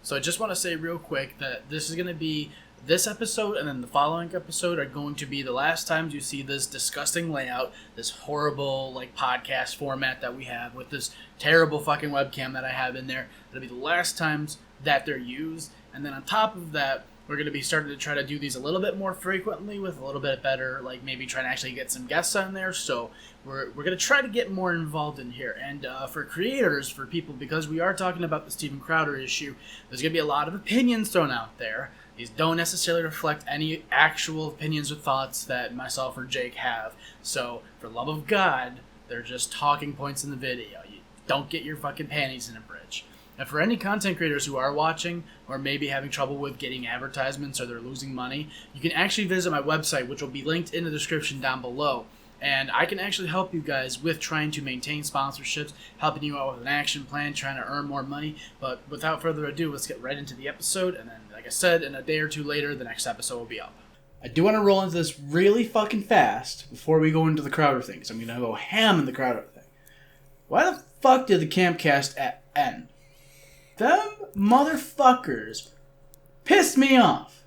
So I just want to say real quick that this is going to be this episode and then the following episode are going to be the last times you see this disgusting layout, this horrible like podcast format that we have with this terrible fucking webcam that I have in there. It'll be the last times that they're used. And then on top of that, we're going to be starting to try to do these a little bit more frequently with a little bit better, like maybe trying to actually get some guests on there. So we're going to try to get more involved in here. And for creators, for people, because we are talking about the Steven Crowder issue, there's going to be a lot of opinions thrown out there. These don't necessarily reflect any actual opinions or thoughts that myself or Jake have. So for love of God, they're just talking points in the video. You don't get your fucking panties in a bridge. And for any content creators who are watching or maybe having trouble with getting advertisements or they're losing money, you can actually visit my website, which will be linked in the description down below. And I can actually help you guys with trying to maintain sponsorships, helping you out with an action plan, trying to earn more money. But without further ado, let's get right into the episode. And then, like I said, in a day or two later, the next episode will be up. I do want to roll into this really fucking fast before we go into the Crowder thing, because I'm going to go ham in the Crowder thing. Why the fuck did the Campcast end? Them motherfuckers pissed me off.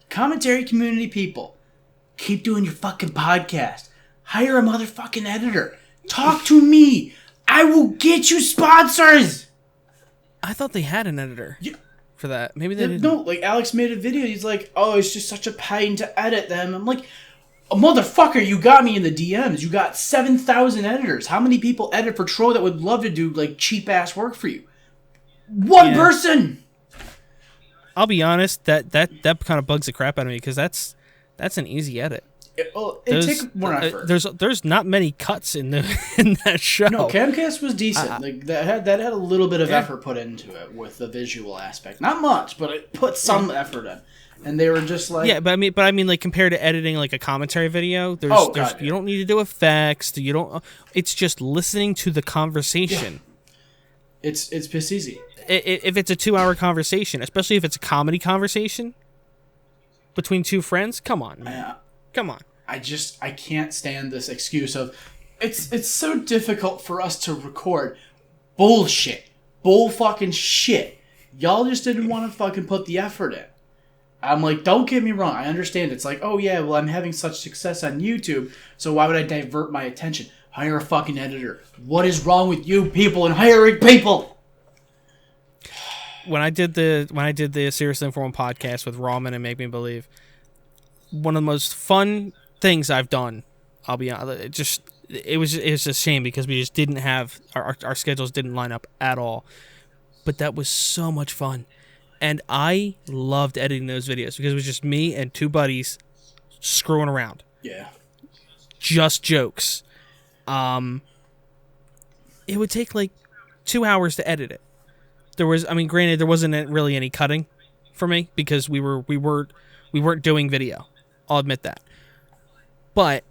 Commentary community people, keep doing your fucking podcast. Hire a motherfucking editor. Talk to me. I will get you sponsors. I thought they had an editor for that. Maybe they didn't. No, like Alex made a video. He's like, oh, it's just such a pain to edit them. I'm like, oh, motherfucker, you got me in the DMs. You got 7,000 editors. How many people edit for Tro that would love to do like cheap ass work for you? One person. I'll be honest, that kind of bugs the crap out of me because that's an easy edit. It takes more effort. There's not many cuts in that show. No, Camcast was decent. Like that had a little bit of effort put into it with the visual aspect. Not much, but it put some effort in. And they were just like but I mean like compared to editing like a commentary video, you don't need to do effects. It's just listening to the conversation. Yeah. It's piss easy. If it's a 2-hour conversation, especially if it's a comedy conversation between two friends, come on, man. Come on. I can't stand this excuse of it's so difficult for us to record bullshit. Bull fucking shit. Y'all just didn't want to fucking put the effort in. I'm like, don't get me wrong. I understand. It's like, oh yeah, well I'm having such success on YouTube, so why would I divert my attention? Hire a fucking editor. What is wrong with you people and hiring people? When I did the Seriously Informed podcast with Ramen and Make Me Believe, one of the most fun things I've done, I'll be honest, it was a shame because we just didn't have our schedules didn't line up at all. But that was so much fun. And I loved editing those videos because it was just me and two buddies screwing around. Yeah. Just jokes. It would take like 2 hours to edit it. Granted, there wasn't really any cutting for me because we weren't doing video. I'll admit that. But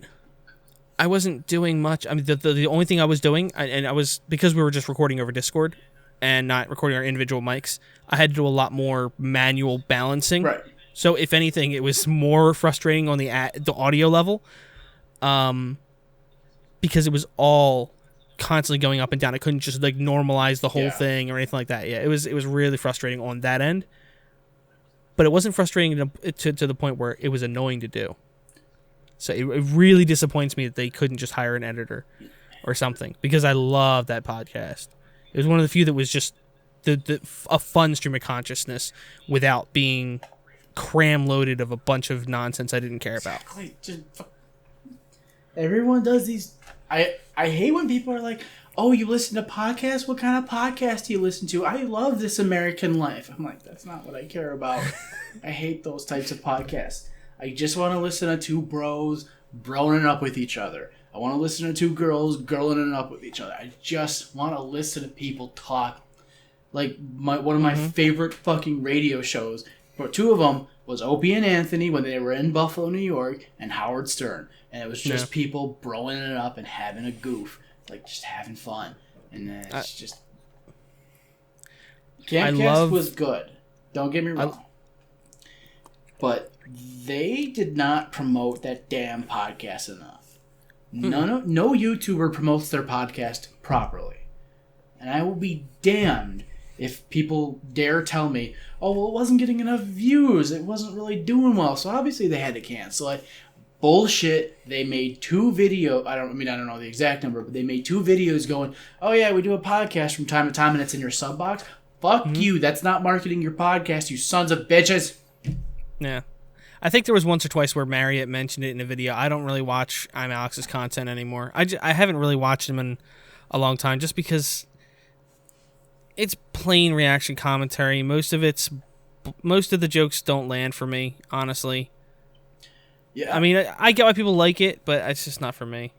I wasn't doing much. I mean, the only thing I was doing, and I was, because we were just recording over Discord and not recording our individual mics, I had to do a lot more manual balancing. Right. So if anything, it was more frustrating on the audio level, because it was all constantly going up and down. I couldn't just like normalize the whole thing or anything like that. Yeah, it was really frustrating on that end. But it wasn't frustrating to the point where it was annoying to do. So it really disappoints me that they couldn't just hire an editor or something, because I love that podcast. It was one of the few that was just a fun stream of consciousness without being cram loaded of a bunch of nonsense I didn't care about. Everyone does these. I hate when people are like, oh, you listen to podcasts? What kind of podcast do you listen to? I love This American Life. I'm like, that's not what I care about. I hate those types of podcasts. I just want to listen to two bros broing it up with each other. I want to listen to two girls girling it up with each other. I just want to listen to people talk. Like one of my favorite fucking radio shows, for two of them, was Opie and Anthony when they were in Buffalo, New York, and Howard Stern. And it was just people broing it up and having a goof. Like, just having fun. And then it's just... Camcast was good. Don't get me wrong. But they did not promote that damn podcast enough. No YouTuber promotes their podcast properly. And I will be damned if people dare tell me, oh, well, it wasn't getting enough views, it wasn't really doing well, so obviously they had to cancel it. Bullshit. They made 2 videos. I don't know the exact number, but they made 2 videos going, oh yeah, we do a podcast from time to time and it's in your sub box. Fuck you. That's not marketing your podcast, you sons of bitches. Yeah. I think there was once or twice where Marriott mentioned it in a video. I don't really watch I'm Alex's content anymore. I haven't really watched him in a long time just because it's plain reaction commentary. Most of the jokes don't land for me, honestly. Yeah. I mean, I get why people like it, but it's just not for me.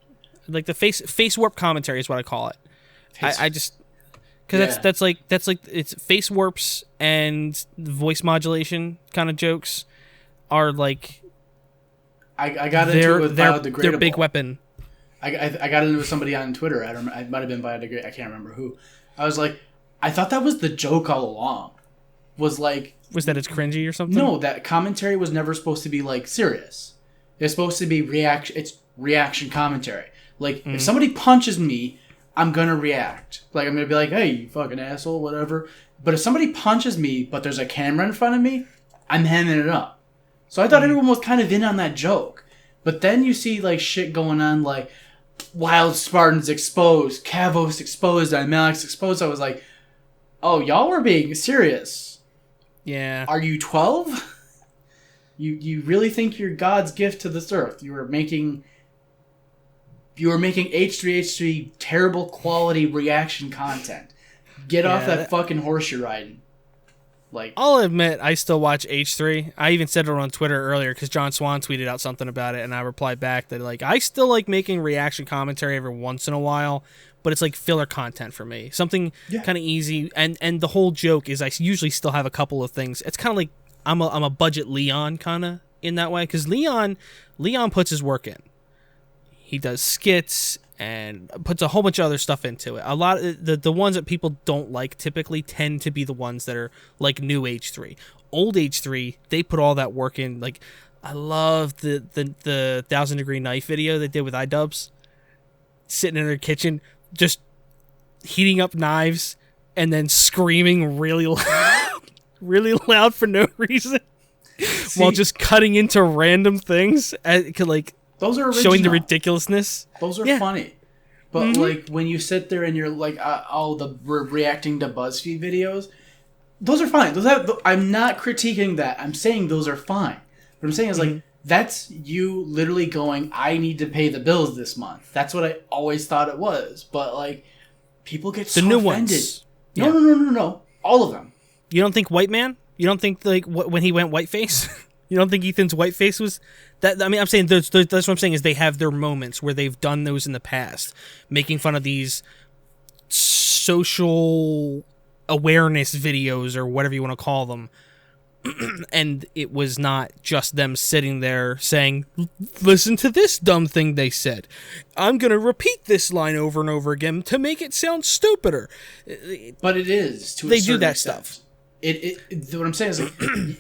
Like the face warp commentary is what I call it. I just because that's like it's face warps and voice modulation kind of jokes are like I got into it with biodegradable. Their big weapon. I got into it with somebody on Twitter. I might have been biodegradable. I can't remember who. I was like, I thought that was the joke all along. Was that it's cringy or something? No, that commentary was never supposed to be like serious. It's supposed to be reaction. It's reaction commentary. Like if somebody punches me, I'm gonna react. Like I'm gonna be like, "Hey, you fucking asshole," whatever. But if somebody punches me, but there's a camera in front of me, I'm hamming it up. So I thought everyone was kind of in on that joke. But then you see like shit going on, like Wild Spartans exposed, Kavos exposed, Alex exposed. I was like, "Oh, y'all were being serious." Yeah. Are you 12? You really think you're God's gift to this earth? You were making H3H3 terrible quality reaction content. Get off that fucking horse you're riding. Like, I'll admit, I still watch H3. I even said it on Twitter earlier because John Swan tweeted out something about it, and I replied back that like I still like making reaction commentary every once in a while, but it's like filler content for me. Something kind of easy, and the whole joke is I usually still have a couple of things. It's kind of like I'm a budget Leon kind of in that way because Leon puts his work in. He does skits and puts a whole bunch of other stuff into it. A lot of the ones that people don't like typically tend to be the ones that are like new H3. Old H3, they put all that work in. Like I love the 1,000 Degree Knife video they did with iDubbbz, sitting in their kitchen just heating up knives and then screaming really loud for no reason. While just cutting into random things, like those are original. Showing the ridiculousness. Those are funny, but like when you sit there and you're like, we're reacting to BuzzFeed videos. Those are fine. I'm not critiquing that. I'm saying those are fine. What I'm saying is like that's you literally going, I need to pay the bills this month. That's what I always thought it was. But like, people get so new offended. Ones. No. All of them. You don't think White Man? You don't think like when he went whiteface? You don't think Ethan's whiteface was that? I mean, I'm saying that's what I'm saying is they have their moments where they've done those in the past, making fun of these social awareness videos or whatever you want to call them. And it was not just them sitting there saying, listen to this dumb thing they said. I'm going to repeat this line over and over again to make it sound stupider. But it is. They do that stuff. What I'm saying is like,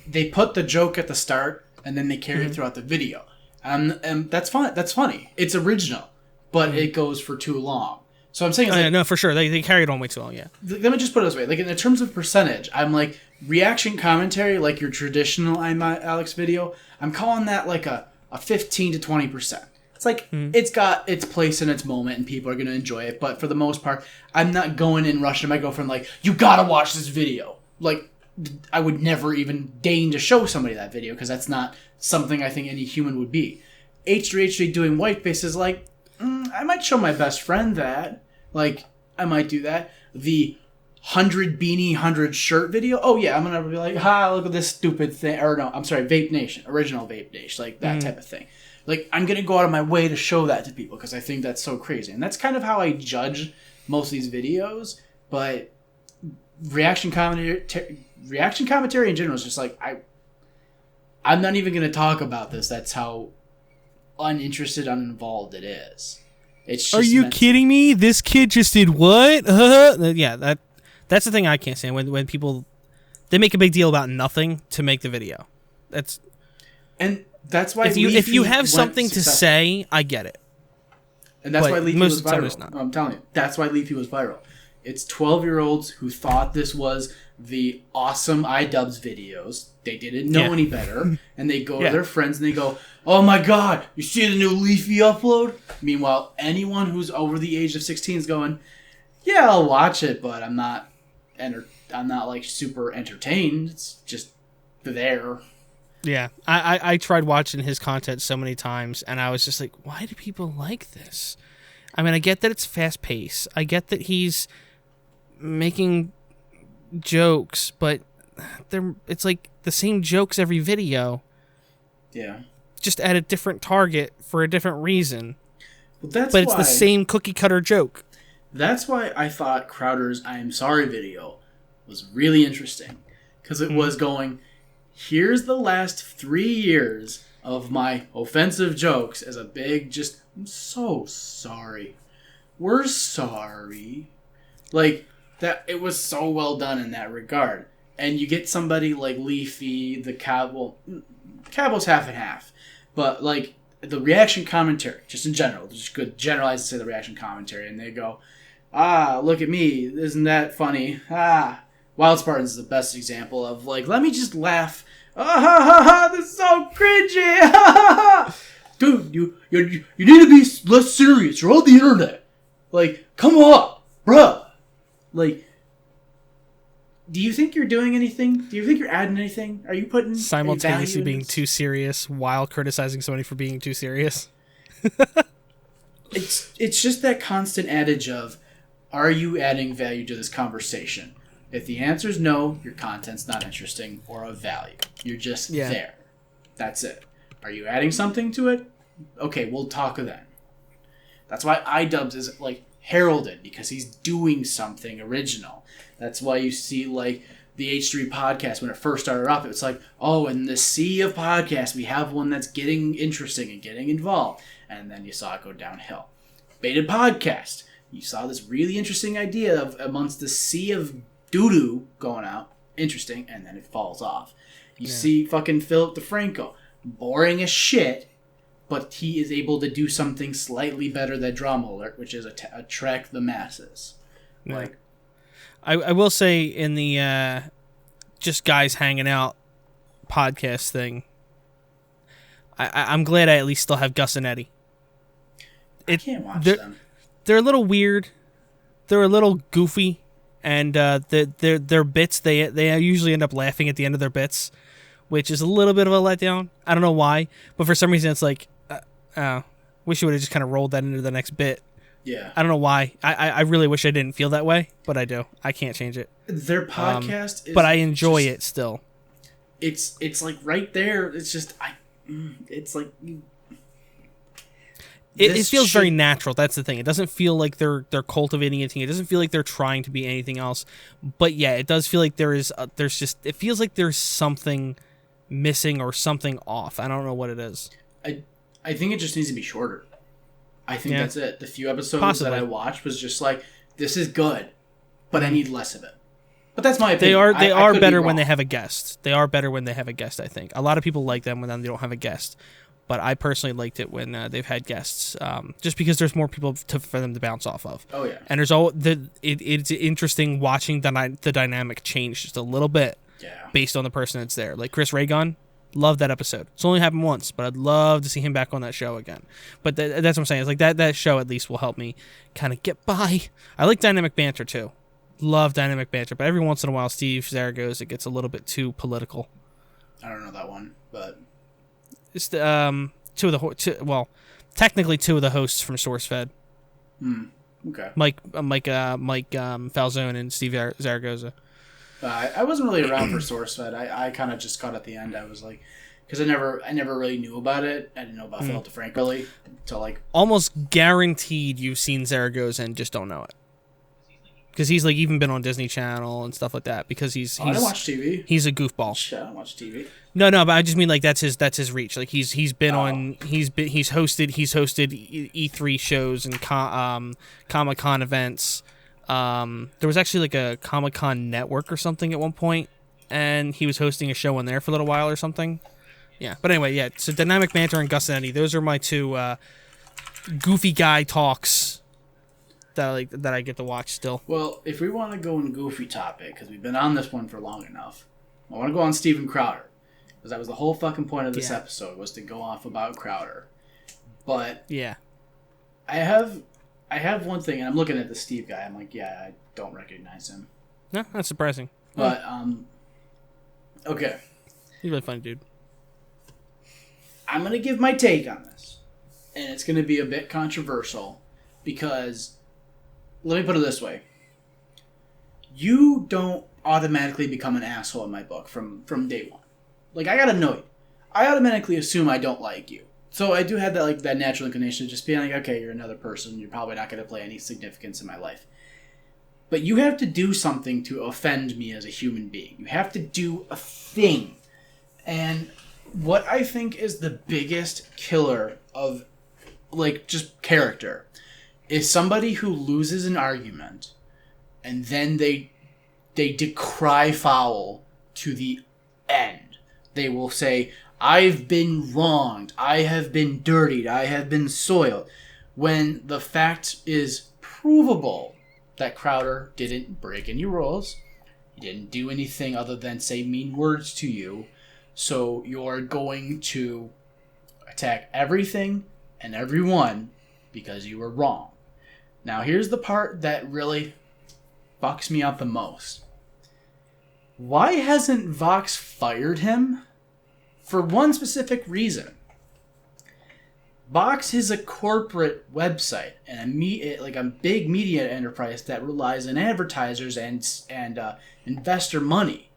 they put the joke at the start and then they carry it throughout the video. And that's fine. That's funny. It's original, but it goes for too long. So I'm saying is no, for sure. They carry it on way too long, yeah. Let me just put it this way. Like in terms of percentage, I'm like reaction commentary, like your traditional I'm Alex video, I'm calling that like a 15 to 20%. It's like it's got its place in its moment and people are going to enjoy it. But for the most part, I'm not going in rushing my girlfriend like, you got to watch this video. Like, I would never even deign to show somebody that video because that's not something I think any human would be. H3H3 doing whiteface is like, I might show my best friend that. Like, I might do that. The 100 beanie, 100 shirt video. Oh, yeah, I'm going to be like, look at this stupid thing. Or no, I'm sorry, Vape Nation. Original Vape Nation. Like, that type of thing. Like, I'm going to go out of my way to show that to people because I think that's so crazy. And that's kind of how I judge most of these videos. But reaction commentary in general is just like, I'm not even going to talk about this. That's how uninterested, uninvolved it is. It's just Are you kidding me? This kid just did what? Yeah, that's the thing I can't stand when people they make a big deal about nothing to make the video. That's why if you have something to say, I get it. And that's why Leafy was viral. I'm telling you, that's why Leafy was viral. It's 12-year-olds who thought this was the awesome iDubbbz videos. They didn't know any better. And they go to their friends and they go, oh my god, you see the new Leafy upload? Meanwhile, anyone who's over the age of 16 is going, yeah, I'll watch it, but I'm not like super entertained. It's just there. Yeah, I tried watching his content so many times, and I was just like, why do people like this? I mean, I get that it's fast paced. I get that he's making jokes, but it's like the same jokes every video. Yeah. Just at a different target for a different reason. Well, but it's the same cookie cutter joke. That's why I thought Crowder's I Am Sorry video was really interesting. Because it was going, here's the last 3 years of my offensive jokes as a big just, I'm so sorry. We're sorry. Like, that it was so well done in that regard. And you get somebody like Leafy, the Cabo, Cabo's half and half. But, like, the reaction commentary, just in general, just good generalize and say the reaction commentary, and they go, look at me, isn't that funny? Wild Spartans is the best example of, like, let me just laugh. This is so cringy. Dude, you need to be less serious. You're on the internet. Like, come on, bruh. Like, do you think you're doing anything? Do you think you're adding anything? Are you putting simultaneously any value in being this? too serious while criticizing somebody for being too serious? It's just that constant adage of, are you adding value to this conversation? If the answer is no, your content's not interesting or of value. You're just there. That's it. Are you adding something to it? Okay, we'll talk then. That's why iDubbbz is like heralded, because he's doing something original. That's why you see like the H3 podcast when it first started off. It's like, oh, in the sea of podcasts, we have one that's getting interesting and getting involved. And then you saw it go downhill. Baited Podcast. You saw this really interesting idea of amongst the sea of doo-doo going out. Interesting. And then it falls off. You see fucking Philip DeFranco. Boring as shit. But he is able to do something slightly better than Drama Alert, which is attract the masses. Yeah. Like, I will say in the just guys hanging out podcast thing, I'm glad I at least still have Gus and Eddie. I can't watch them. They're a little weird. They're a little goofy, and their bits they usually end up laughing at the end of their bits, which is a little bit of a letdown. I don't know why, but for some reason it's like, wish you would have just kind of rolled that into the next bit. Yeah. I don't know why. I really wish I didn't feel that way, but I do. I can't change it. Their podcast is... But I enjoy it still. It's like right there. It's just... It's like... It feels very natural. That's the thing. It doesn't feel like they're cultivating anything. It doesn't feel like they're trying to be anything else. But yeah, it does feel like there's just... It feels like there's something missing or something off. I don't know what it is. I think it just needs to be shorter. I think that's it. The few episodes that I watched was just like, this is good, but I need less of it. But that's my opinion. They are better when they have a guest. They are better when they have a guest, I think. A lot of people like them when they don't have a guest. But I personally liked it when they've had guests, just because there's more people for them to bounce off of. Oh, yeah. And there's it's interesting watching the dynamic change just a little bit based on the person that's there. Like Chris Raygun. Love that episode. It's only happened once, but I'd love to see him back on that show again. But that's what I'm saying. It's like that show at least will help me kind of get by. I like dynamic banter too. Love dynamic banter, but every once in a while, Steve Zaragoza gets a little bit too political. I don't know that one, but it's technically two of the hosts from SourceFed. Okay. Mike Falzone and Steve Zaragoza. I wasn't really around for SourceFed. I kind of just caught at the end. I was like, because I never really knew about it. I didn't know about Philip DeFranco really until like almost guaranteed you've seen Zaragoza and just don't know it. Because he's like even been on Disney Channel and stuff like that. Because he's I don't watch TV. He's a goofball. Shit, I don't watch TV. No, but I just mean like that's his reach. Like he's hosted E3 shows and Comic-Con events. There was actually like a Comic-Con network or something at one point, and he was hosting a show on there for a little while or something. Yeah, but anyway, yeah. So Dynamic Banter and Gus and Eddie, those are my two goofy guy talks that I get to watch still. Well, if we want to go in goofy topic, because we've been on this one for long enough, I want to go on Steven Crowder. Because that was the whole fucking point of this episode, was to go off about Crowder. But yeah, I have one thing, and I'm looking at the Steve guy. I'm like, yeah, I don't recognize him. No, that's surprising. But okay, he's a really funny dude. I'm gonna give my take on this, and it's gonna be a bit controversial because, let me put it this way: you don't automatically become an asshole in my book from day one. Like, I gotta know you. I automatically assume I don't like you. So I do have that natural inclination to just be like, okay, you're another person. You're probably not gonna play any significance in my life. But you have to do something to offend me as a human being. You have to do a thing. And what I think is the biggest killer of, like, just character is somebody who loses an argument and then they decry foul to the end. They will say, I've been wronged, I have been dirtied, I have been soiled, when the fact is provable that Crowder didn't break any rules, he didn't do anything other than say mean words to you, so you're going to attack everything and everyone because you were wrong. Now here's the part that really fucks me up the most. Why hasn't Vox fired him? For one specific reason. Vox is a corporate website and a big media enterprise that relies on advertisers and investor money.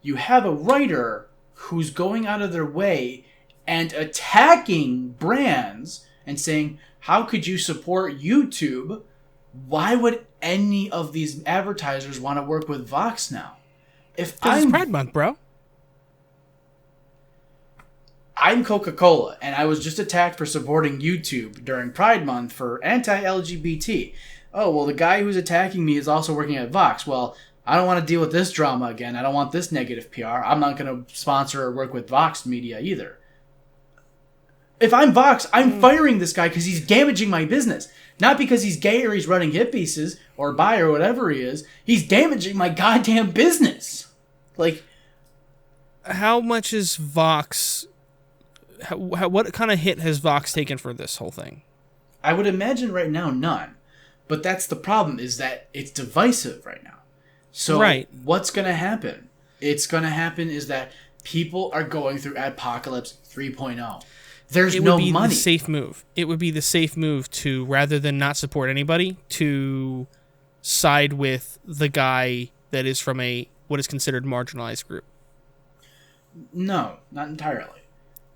You have a writer who's going out of their way and attacking brands and saying, how could you support YouTube? Why would any of these advertisers want to work with Vox now? Because it's Pride Month, bro. I'm Coca-Cola, and I was just attacked for supporting YouTube during Pride Month for anti-LGBT. Oh, well, the guy who's attacking me is also working at Vox. Well, I don't want to deal with this drama again. I don't want this negative PR. I'm not going to sponsor or work with Vox Media either. If I'm Vox, I'm firing this guy because he's damaging my business. Not because he's gay or he's running hit pieces or bi or whatever he is. He's damaging my goddamn business. Like, how much is Vox... what kind of hit has Vox taken for this whole thing? I would imagine right now none. But that's the problem, is that it's divisive right now. So What's going to happen? It's going to happen is that people are going through Apocalypse 3.0. There's no money. It would be the safe move. It would be the safe move to, rather than not support anybody, to side with the guy that is from what is considered marginalized group. No, not entirely.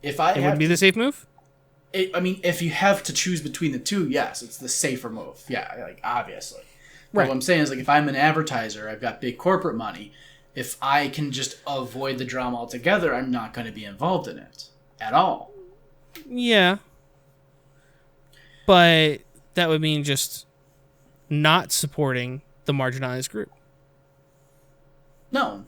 It would be the safe move? If you have to choose between the two, yes, it's the safer move. Yeah, like, obviously. Right. But what I'm saying is, like, if I'm an advertiser, I've got big corporate money, if I can just avoid the drama altogether, I'm not going to be involved in it at all. Yeah. But that would mean just not supporting the marginalized group. No.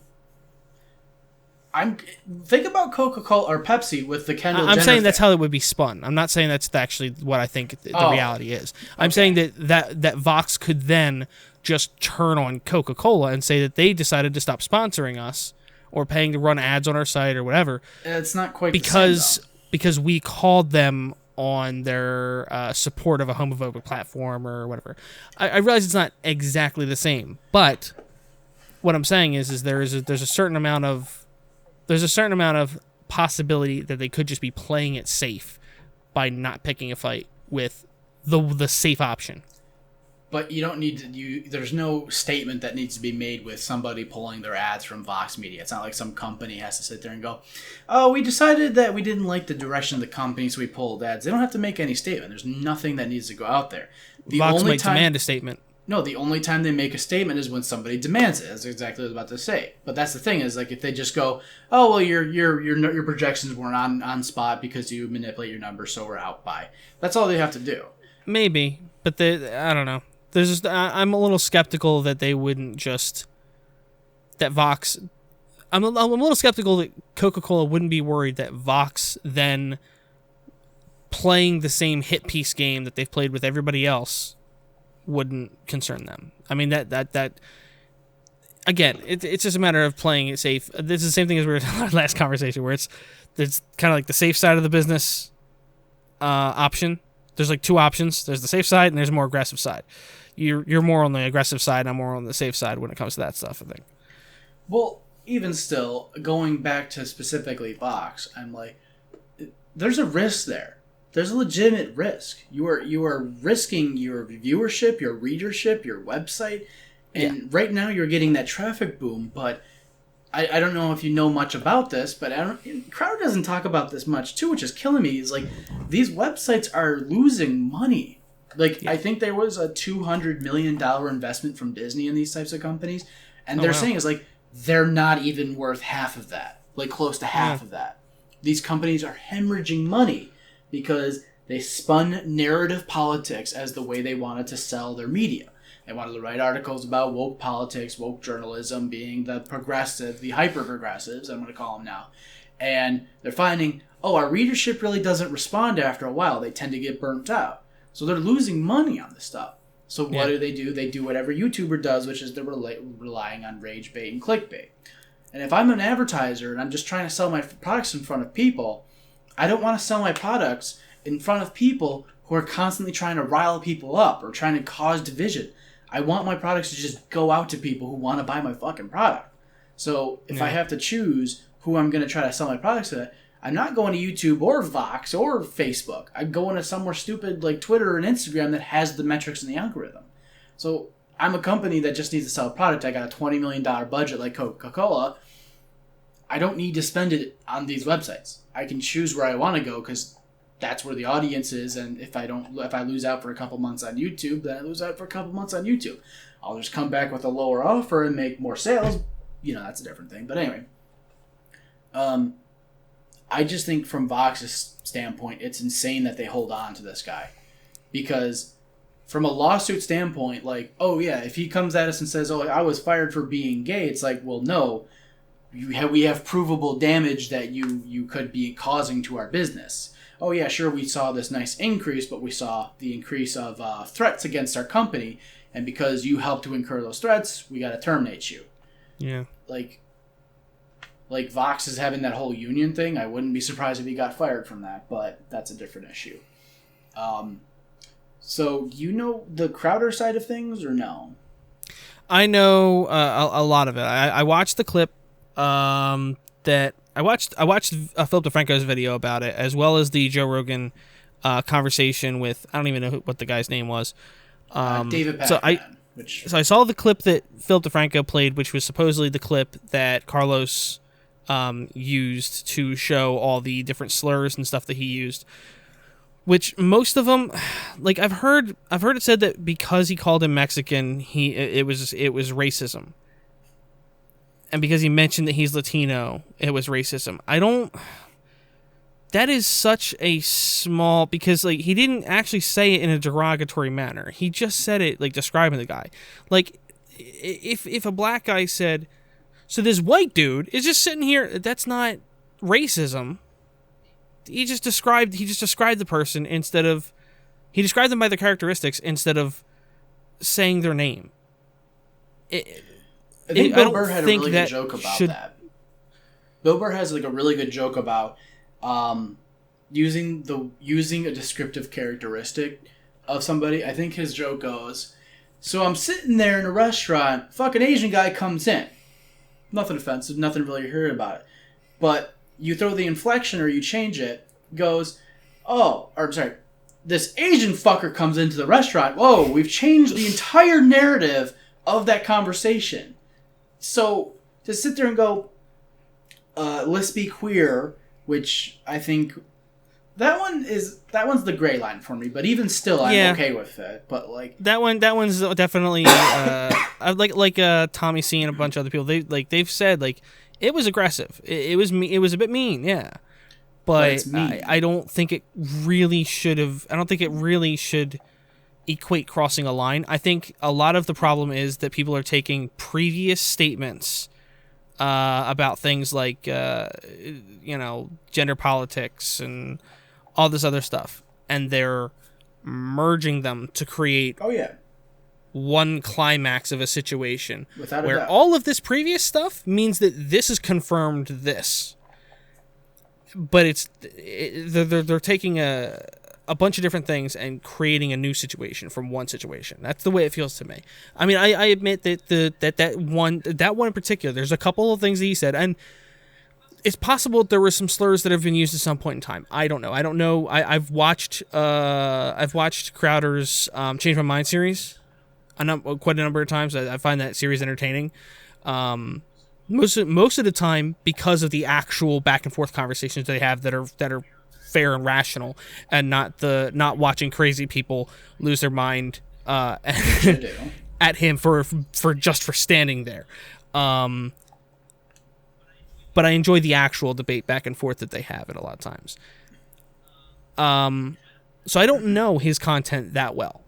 Think about Coca-Cola or Pepsi with the Kendall Jenner. I'm saying that's how it would be spun. I'm not saying that's actually what I think the reality is. I'm saying that Vox could then just turn on Coca-Cola and say that they decided to stop sponsoring us or paying to run ads on our site or whatever. It's not quite because we called them on their support of a homophobic platform or whatever. I realize it's not exactly the same, but what I'm saying is there's a certain amount of possibility that they could just be playing it safe by not picking a fight with the safe option. But you don't need to. There's no statement that needs to be made with somebody pulling their ads from Vox Media. It's not like some company has to sit there and go, "Oh, we decided that we didn't like the direction of the company, so we pulled ads." They don't have to make any statement. There's nothing that needs to go out there. Vox might demand a statement. No, the only time they make a statement is when somebody demands it. That's exactly what I was about to say. But that's the thing, is like, if they just go, "Oh, well, your projections weren't on spot because you manipulate your numbers, so we're out by." That's all they have to do. Maybe, but I don't know. I'm a little skeptical that they wouldn't just that Vox. I'm a little skeptical that Coca-Cola wouldn't be worried that Vox then playing the same hit piece game that they've played with everybody else wouldn't concern them. I mean, that again, it's just a matter of playing it safe. This is the same thing as we were in our last conversation, where there's kind of like the safe side of the business option. There's like two options. There's the safe side and there's a more aggressive side. You're more on the aggressive side, and I'm more on the safe side when it comes to that stuff, I think. Well, even still, going back to specifically Vox, I'm like, there's a risk there. There's a legitimate risk. You are risking your viewership, your readership, your website, and right now you're getting that traffic boom. But I don't know if you know much about this, but Crowder doesn't talk about this much too, which is killing me. Is like these websites are losing money. Like I think there was a $200 million investment from Disney in these types of companies, and they're saying is like they're not even worth half of that, like close to half of that. These companies are hemorrhaging money because they spun narrative politics as the way they wanted to sell their media. They wanted to write articles about woke politics, woke journalism being the progressive, the hyper-progressives, I'm going to call them now. And they're finding, our readership really doesn't respond after a while. They tend to get burnt out. So they're losing money on this stuff. So what do? They do whatever YouTuber does, which is they're relying on rage bait and clickbait. And if I'm an advertiser and I'm just trying to sell my products in front of people, I don't want to sell my products in front of people who are constantly trying to rile people up or trying to cause division. I want my products to just go out to people who want to buy my fucking product. So if I have to choose who I'm going to try to sell my products to, I'm not going to YouTube or Vox or Facebook. I'm going to somewhere stupid like Twitter and Instagram that has the metrics and the algorithm. So I'm a company that just needs to sell a product. I got a $20 million budget like Coca-Cola. I don't need to spend it on these websites. I can choose where I want to go because that's where the audience is. And if I lose out for a couple months on YouTube, then I lose out for a couple months on YouTube. I'll just come back with a lower offer and make more sales. That's a different thing. But anyway, I just think from Vox's standpoint, it's insane that they hold on to this guy. Because from a lawsuit standpoint, like, if he comes at us and says, I was fired for being gay, it's like, well, no, we have provable damage that you could be causing to our business. Oh, yeah, sure, we saw this nice increase, but we saw the increase of threats against our company, and because you helped to incur those threats, we got to terminate you. Yeah. Like Vox is having that whole union thing. I wouldn't be surprised if he got fired from that, but that's a different issue. So you know the Crowder side of things, or no? I know a lot of it. I watched the clip that I watched Philip DeFranco's video about it, as well as the Joe Rogan conversation with, I don't even know what the guy's name was. David Pakman. So I saw the clip that Philip DeFranco played, which was supposedly the clip that Carlos used to show all the different slurs and stuff that he used. Which most of them, like I've heard it said that because he called him Mexican, it was racism. And because he mentioned that he's Latino, it was racism. That is such a small, because like he didn't actually say it in a derogatory manner. He just said it like describing the guy. Like if a black guy said, so this white dude is just sitting here, that's not racism. He just described the person he described them by their characteristics instead of saying their name. I think Bill Burr had a really good joke about that. Bill Burr has like a really good joke about using a descriptive characteristic of somebody. I think his joke goes, so I'm sitting there in a restaurant, fucking Asian guy comes in. Nothing offensive, nothing really heard about it. But you throw the inflection or you change it, goes, this Asian fucker comes into the restaurant. Whoa, we've changed the entire narrative of that conversation. So to sit there and go, let's be queer, which I think that one's the gray line for me. But even still, I'm okay with it. But like that one's definitely like Tommy C and a bunch of other people. They've said like it was aggressive. It was a bit mean, yeah. But I don't think it really should have. I don't think it really should equate crossing a line. I think a lot of the problem is that people are taking previous statements about things like gender politics and all this other stuff, and they're merging them to create one climax of a situation, Without a where doubt. all of this previous stuff means that this is confirmed this. But they're taking a bunch of different things and creating a new situation from one situation. That's the way it feels to me. I mean, I admit that that one in particular, there's a couple of things that he said, and it's possible there were some slurs that have been used at some point in time. I don't know. I've watched Crowder's Change My Mind series quite a number of times. I find that series entertaining. Most of the time, because of the actual back and forth conversations they have that are fair and rational, and not watching crazy people lose their mind at him for standing there. But I enjoy the actual debate back and forth that they have it a lot of times. So I don't know his content that well.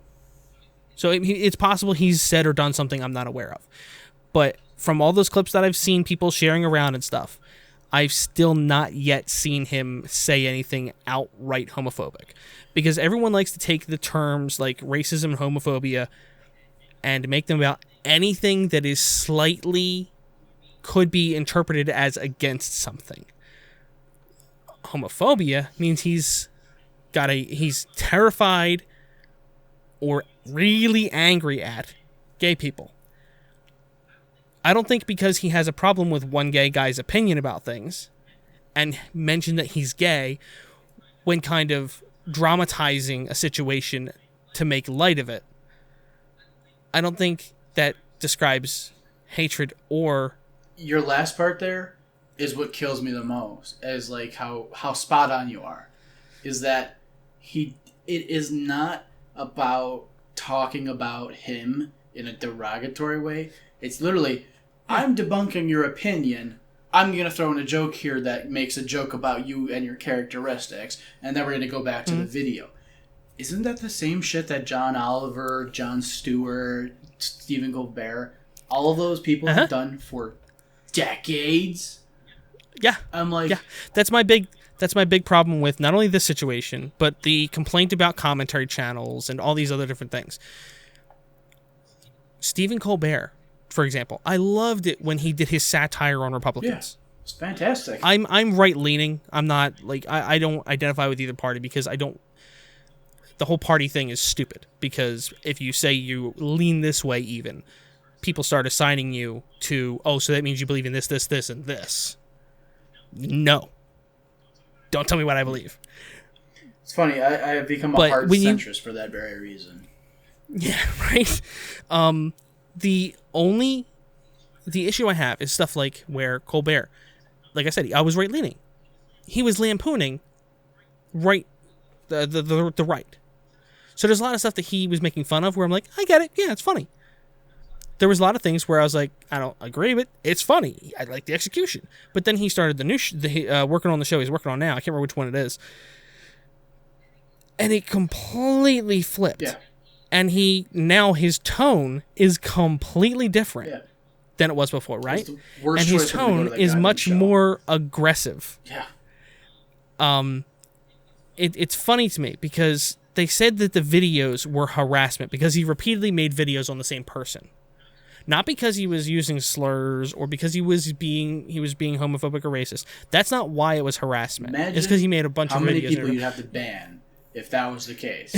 So it's possible he's said or done something I'm not aware of. But from all those clips that I've seen people sharing around and stuff, I've still not yet seen him say anything outright homophobic. Because everyone likes to take the terms like racism and homophobia and make them about anything that is slightly could be interpreted as against something. Homophobia means he's terrified or really angry at gay people. I don't think because he has a problem with one gay guy's opinion about things and mentioned that he's gay when kind of dramatizing a situation to make light of it, I don't think that describes hatred or... Your last part there is what kills me the most, is like how spot on you are. Is that it is not about talking about him in a derogatory way. It's literally, I'm debunking your opinion. I'm going to throw in a joke here that makes a joke about you and your characteristics, and then we're going to go back to the video. Isn't that the same shit that John Oliver, Jon Stewart, Stephen Colbert, all of those people have done for decades? Yeah. I'm like... Yeah. That's my big problem with not only this situation, but the complaint about commentary channels and all these other different things. Stephen Colbert, for example, I loved it when he did his satire on Republicans. Yeah, it's fantastic. I'm right leaning. I'm not like I don't identify with either party because I don't. The whole party thing is stupid because if you say you lean this way, even people start assigning you to, oh, so that means you believe in this, this, this, and this. No. Don't tell me what I believe. It's funny. I have become a hard centrist for that very reason. Yeah, right. The issue I have is stuff like where Colbert, like I said, I was right leaning. He was lampooning the right. So there's a lot of stuff that he was making fun of where I'm like, I get it. Yeah, it's funny. There was a lot of things where I was like, I don't agree, but it's funny. I like the execution. But then he started the new working on the show he's working on now. I can't remember which one it is. And it completely flipped. Yeah. And his tone is completely different than it was before, right? And his tone is much more aggressive. Yeah. It's funny to me because they said that the videos were harassment because he repeatedly made videos on the same person. Not because he was using slurs or because he was being homophobic or racist. That's not why it was harassment. It's because he made a bunch of videos. How many people you'd have to ban if that was the case?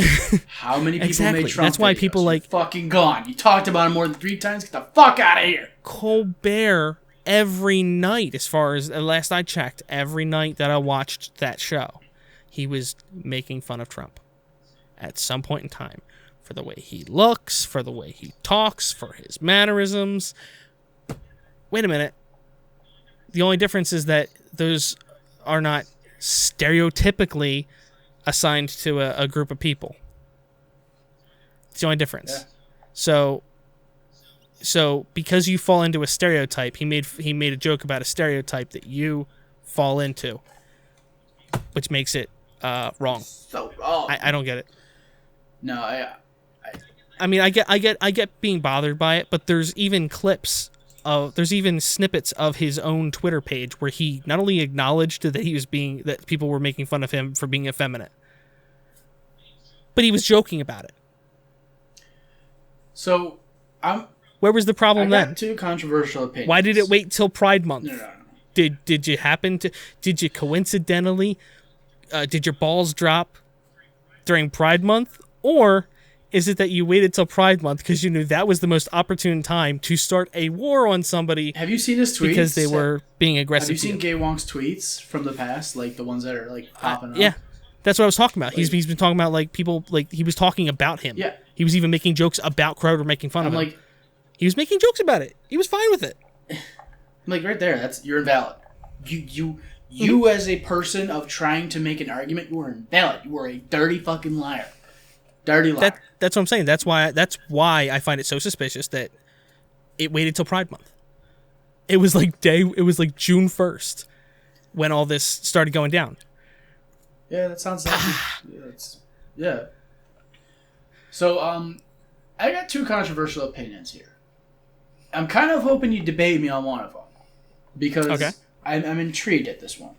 How many people exactly. made Trump That's why videos? people like... You're fucking gone. You talked about him more than 3 times. Get the fuck out of here. Colbert, every night, as far as last I checked, every night that I watched that show, he was making fun of Trump at some point in time. For the way he looks, for the way he talks, for his mannerisms. Wait a minute. The only difference is that those are not stereotypically assigned to a group of people. It's the only difference. Yeah. So because you fall into a stereotype, he made a joke about a stereotype that you fall into, which makes it wrong. So wrong. I don't get it. No, I mean, I get being bothered by it, but there's even there's even snippets of his own Twitter page where he not only acknowledged that people were making fun of him for being effeminate, but he was joking about it. So I'm. Where was the problem I got then? two controversial opinions. Why did it wait till Pride Month? No. Did you coincidentally did your balls drop during Pride Month, or is it that you waited till Pride Month because you knew that was the most opportune time to start a war on somebody? Have you seen his tweets? Because they were being aggressive. Have you seen Gay Wonk's tweets from the past, like the ones that are like popping up? Yeah, that's what I was talking about. He's been talking about like people, like he was talking about him. Yeah, he was even making jokes about Crowder making fun of him. Like, he was making jokes about it. He was fine with it. Like right there, you're invalid. You as a person of trying to make an argument, you are invalid. You are a dirty fucking liar. Dirty liar. That's what I'm saying. That's why I find it so suspicious that it waited till Pride Month. It was like June 1st when all this started going down. Yeah, that sounds like yeah. So I got two controversial opinions here. I'm kind of hoping you debate me on one of them because I'm intrigued at this one.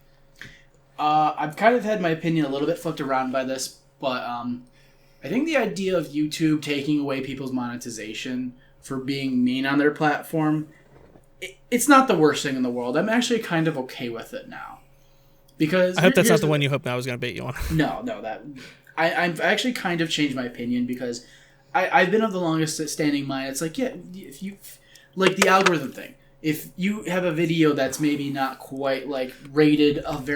I've kind of had my opinion a little bit flipped around by this, but I think the idea of YouTube taking away people's monetization for being mean on their platform, it's not the worst thing in the world. I'm actually kind of okay with it now. Because I hope that's not the one you hoped I was going to bait you on. No, I've actually kind of changed my opinion because I've been of the longest standing mind. It's like, yeah, if you like the algorithm thing. If you have a video that's maybe not quite like rated if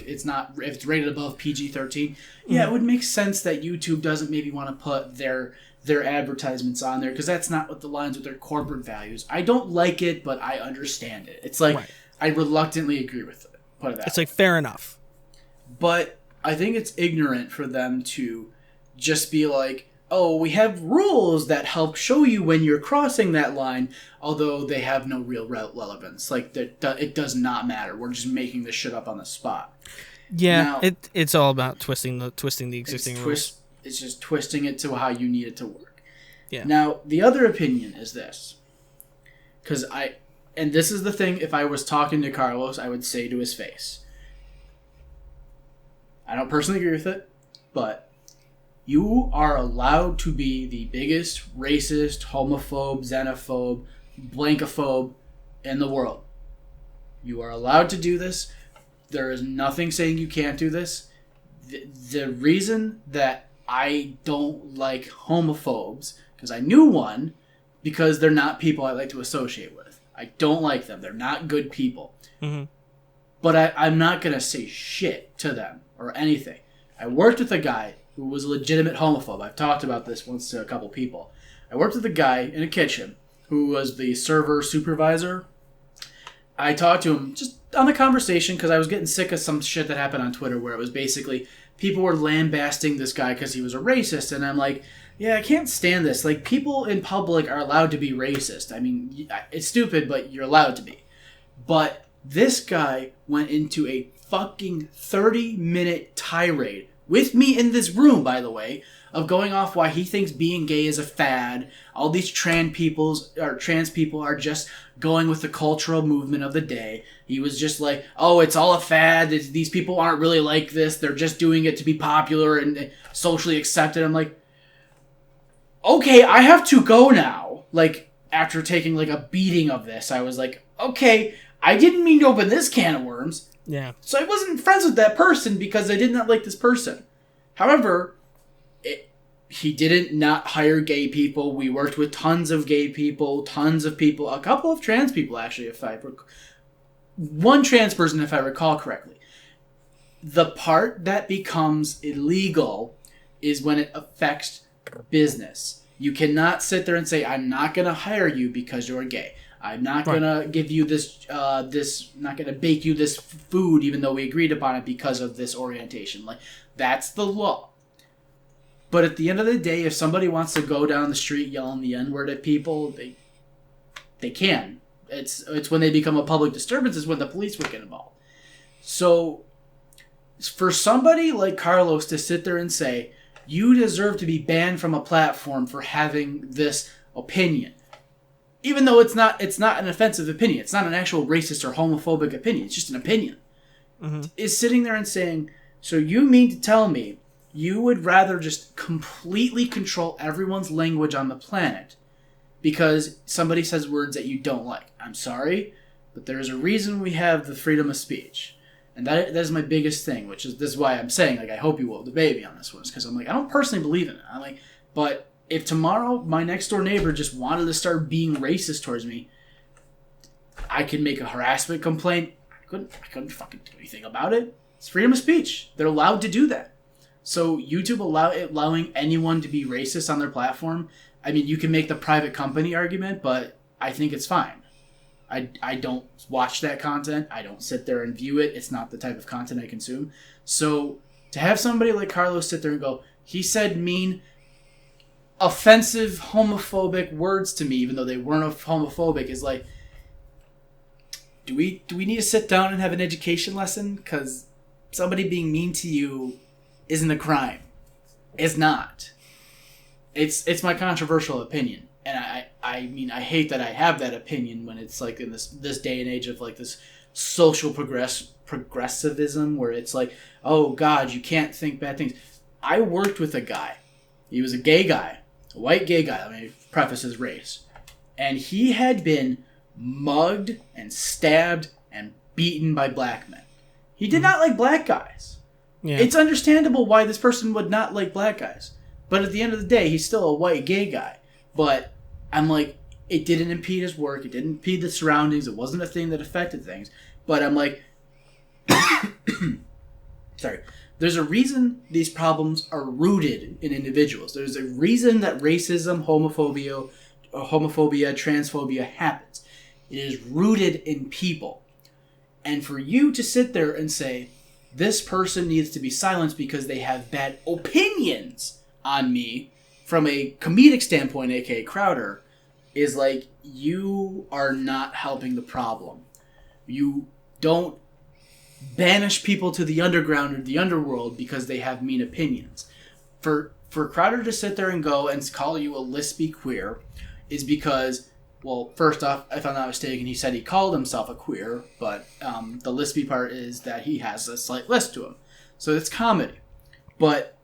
it's rated above PG-13, yeah, it would make sense that YouTube doesn't maybe want to put their advertisements on there because that's not what aligns with their corporate values. I don't like it, but I understand it. It's like I reluctantly agree with it. Put it that way. It's like fair enough. But I think it's ignorant for them to just be like, oh, we have rules that help show you when you're crossing that line, although they have no real relevance. Like, it does not matter. We're just making this shit up on the spot. Yeah, now, it's all about twisting the existing rules. It's just twisting it to how you need it to work. Yeah. Now, the other opinion is this. And this is the thing, if I was talking to Carlos, I would say to his face. I don't personally agree with it, but you are allowed to be the biggest racist, homophobe, xenophobe, blankophobe in the world. You are allowed to do this. There is nothing saying you can't do this. The reason that I don't like homophobes, because I knew one, because they're not people I like to associate with. I don't like them. They're not good people. Mm-hmm. But I'm not going to say shit to them or anything. I worked with a guy who was a legitimate homophobe. I've talked about this once to a couple people. I worked with a guy in a kitchen who was the server supervisor. I talked to him just on the conversation because I was getting sick of some shit that happened on Twitter where it was basically people were lambasting this guy because he was a racist. And I'm like, yeah, I can't stand this. Like, people in public are allowed to be racist. I mean, it's stupid, but you're allowed to be. But this guy went into a fucking 30-minute tirade with me in this room, by the way, of going off why he thinks being gay is a fad. All these trans people are just going with the cultural movement of the day. He was just like, oh, it's all a fad. These people aren't really like this. They're just doing it to be popular and socially accepted. I'm like, okay, I have to go now. Like, after taking like a beating of this, I was like, okay, I didn't mean to open this can of worms. Yeah. So I wasn't friends with that person because I did not like this person. However, he didn't not hire gay people. We worked with tons of gay people, a couple of trans people actually, one trans person if I recall correctly. The part that becomes illegal is when it affects business. You cannot sit there and say, I'm not going to hire you because you're gay. I'm not going to give you not going to bake you this food even though we agreed upon it because of this orientation. Like, that's the law. But at the end of the day, if somebody wants to go down the street yelling the N-word at people, they can. It's when they become a public disturbance is when the police would get involved. So, for somebody like Carlos to sit there and say, you deserve to be banned from a platform for having this opinion, even though it's not an offensive opinion, it's not an actual racist or homophobic opinion, it's just an opinion, is sitting there and saying, so you mean to tell me you would rather just completely control everyone's language on the planet because somebody says words that you don't like. I'm sorry, but there's a reason we have the freedom of speech. And that is my biggest thing, which is, this is why I'm saying, like, I hope you will debate me on this one, because I'm like, I don't personally believe in it. I'm like, but if tomorrow my next door neighbor just wanted to start being racist towards me, I could make a harassment complaint. I couldn't fucking do anything about it. It's freedom of speech. They're allowed to do that. So YouTube allowing anyone to be racist on their platform, I mean, you can make the private company argument, but I think it's fine. I don't watch that content. I don't sit there and view it. It's not the type of content I consume. So to have somebody like Carlos sit there and go, he said mean, offensive, homophobic words to me, even though they weren't homophobic, is like, do we need to sit down and have an education lesson? Because somebody being mean to you isn't a crime. It's not. It's my controversial opinion. And I mean, I hate that I have that opinion when it's like in this day and age of like this social progressivism where it's like, oh God, you can't think bad things. I worked with a guy. He was a gay guy, a white gay guy. Let me preface his race. And he had been mugged and stabbed and beaten by black men. He did not like black guys. Yeah. It's understandable why this person would not like black guys. But at the end of the day, he's still a white gay guy. But I'm like, it didn't impede his work. It didn't impede the surroundings. It wasn't a thing that affected things. But I'm like, sorry. There's a reason these problems are rooted in individuals. There's a reason that racism, homophobia, transphobia happens. It is rooted in people. And for you to sit there and say, this person needs to be silenced because they have bad opinions on me, from a comedic standpoint, aka Crowder, is like, you are not helping the problem. You don't banish people to the underground or the underworld because they have mean opinions. For Crowder to sit there and go and call you a lispy queer is because, well, first off, if I'm not mistaken, he said he called himself a queer, but the lispy part is that he has a slight lisp to him. So it's comedy. But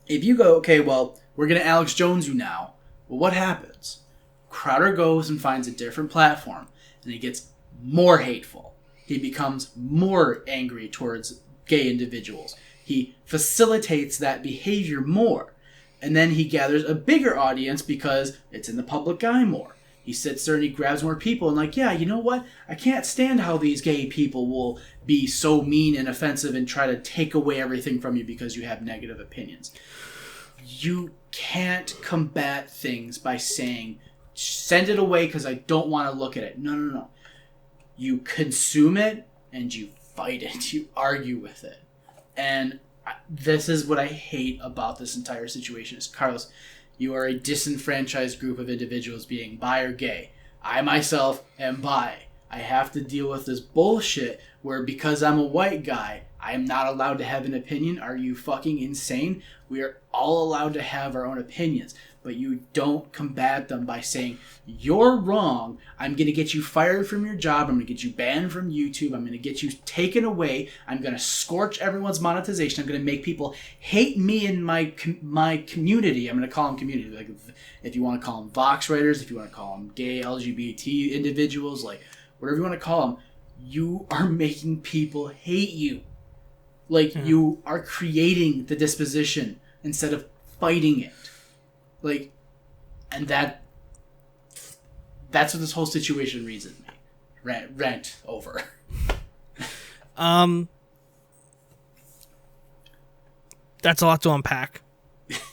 if you go, okay, well, we're going to Alex Jones you now, well, what happens? Crowder goes and finds a different platform, and he gets more hateful. He becomes more angry towards gay individuals. He facilitates that behavior more. And then he gathers a bigger audience because it's in the public eye more. He sits there and he grabs more people and like, yeah, you know what? I can't stand how these gay people will be so mean and offensive and try to take away everything from you because you have negative opinions. You can't combat things by saying, send it away because I don't want to look at it. No. You consume it and you fight it. You argue with it. And this is what I hate about this entire situation is, Carlos, you are a disenfranchised group of individuals being bi or gay. I myself am bi. I have to deal with this bullshit where because I'm a white guy, I am not allowed to have an opinion. Are you fucking insane? We are all allowed to have our own opinions, but you don't combat them by saying, you're wrong. I'm going to get you fired from your job. I'm going to get you banned from YouTube. I'm going to get you taken away. I'm going to scorch everyone's monetization. I'm going to make people hate me and my community. I'm going to call them community. Like if you want to call them Vox writers, if you want to call them gay LGBT individuals, like whatever you want to call them, you are making people hate you. Like, you are creating the disposition instead of fighting it. Like, and that's what this whole situation reads in me. Rant over. That's a lot to unpack.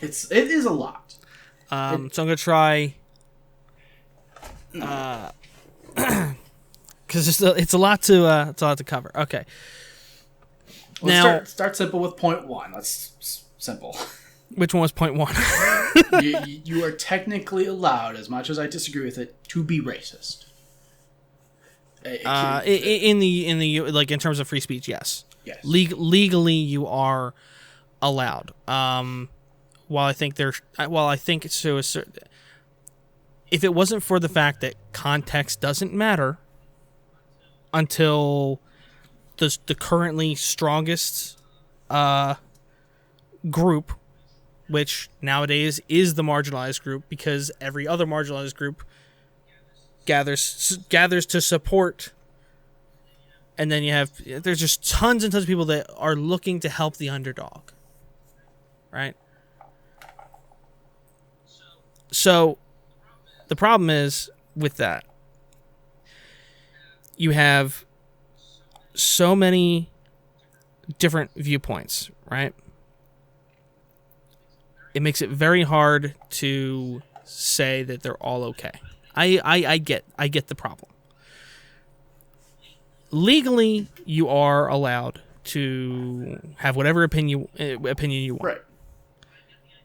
It is a lot. So I'm gonna try. Because it's a lot to cover. Okay. Well, now start simple with point one. That's simple. Which one was point one? you are technically allowed, as much as I disagree with it, to be racist. In the like in terms of free speech, yes. Yes. Legally, you are allowed. While I think it's to a certain. If it wasn't for the fact that context doesn't matter until the currently strongest group, which nowadays is the marginalized group, because every other marginalized group gathers to support, and then there's just tons and tons of people that are looking to help the underdog, right? So the problem is with that, you have so many different viewpoints, right? It makes it very hard to say that they're all okay. I get the problem. Legally, you are allowed to have whatever opinion you want. Right.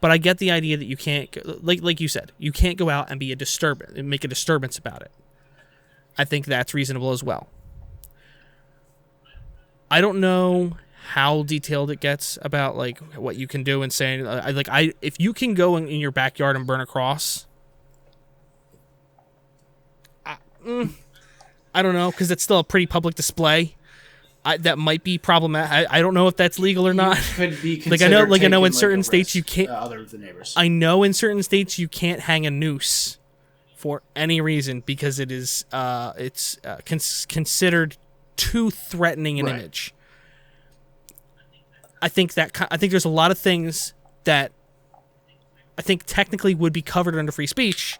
But I get the idea that you can't, like you said, you can't go out and be a disturbance and make a disturbance about it. I think that's reasonable as well. I don't know how detailed it gets about like what you can do and saying if you can go in your backyard and burn a cross, I don't know, because it's still a pretty public display. That might be problematic. I don't know if that's legal or not. Could be I know in certain states you can't. Other than the neighbors. I know in certain states you can't hang a noose for any reason because it is considered too threatening an image. I think there's a lot of things that I think technically would be covered under free speech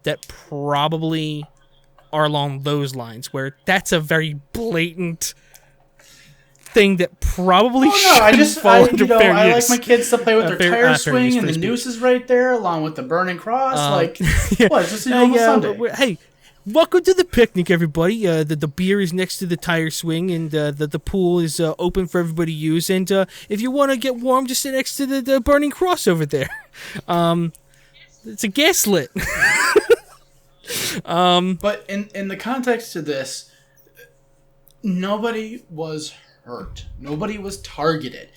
that probably are along those lines, where that's a very blatant thing that probably shouldn't fall under fair use. I like my kids to play with their tire swing, and the noose is right there, along with the burning cross. What? Is this a normal Sunday? Hey, welcome to the picnic, everybody. The beer is next to the tire swing, and the pool is open for everybody to use. And if you want to get warm, just sit next to the burning cross over there. It's a gaslit. But in the context of this, nobody was hurt. Nobody was targeted.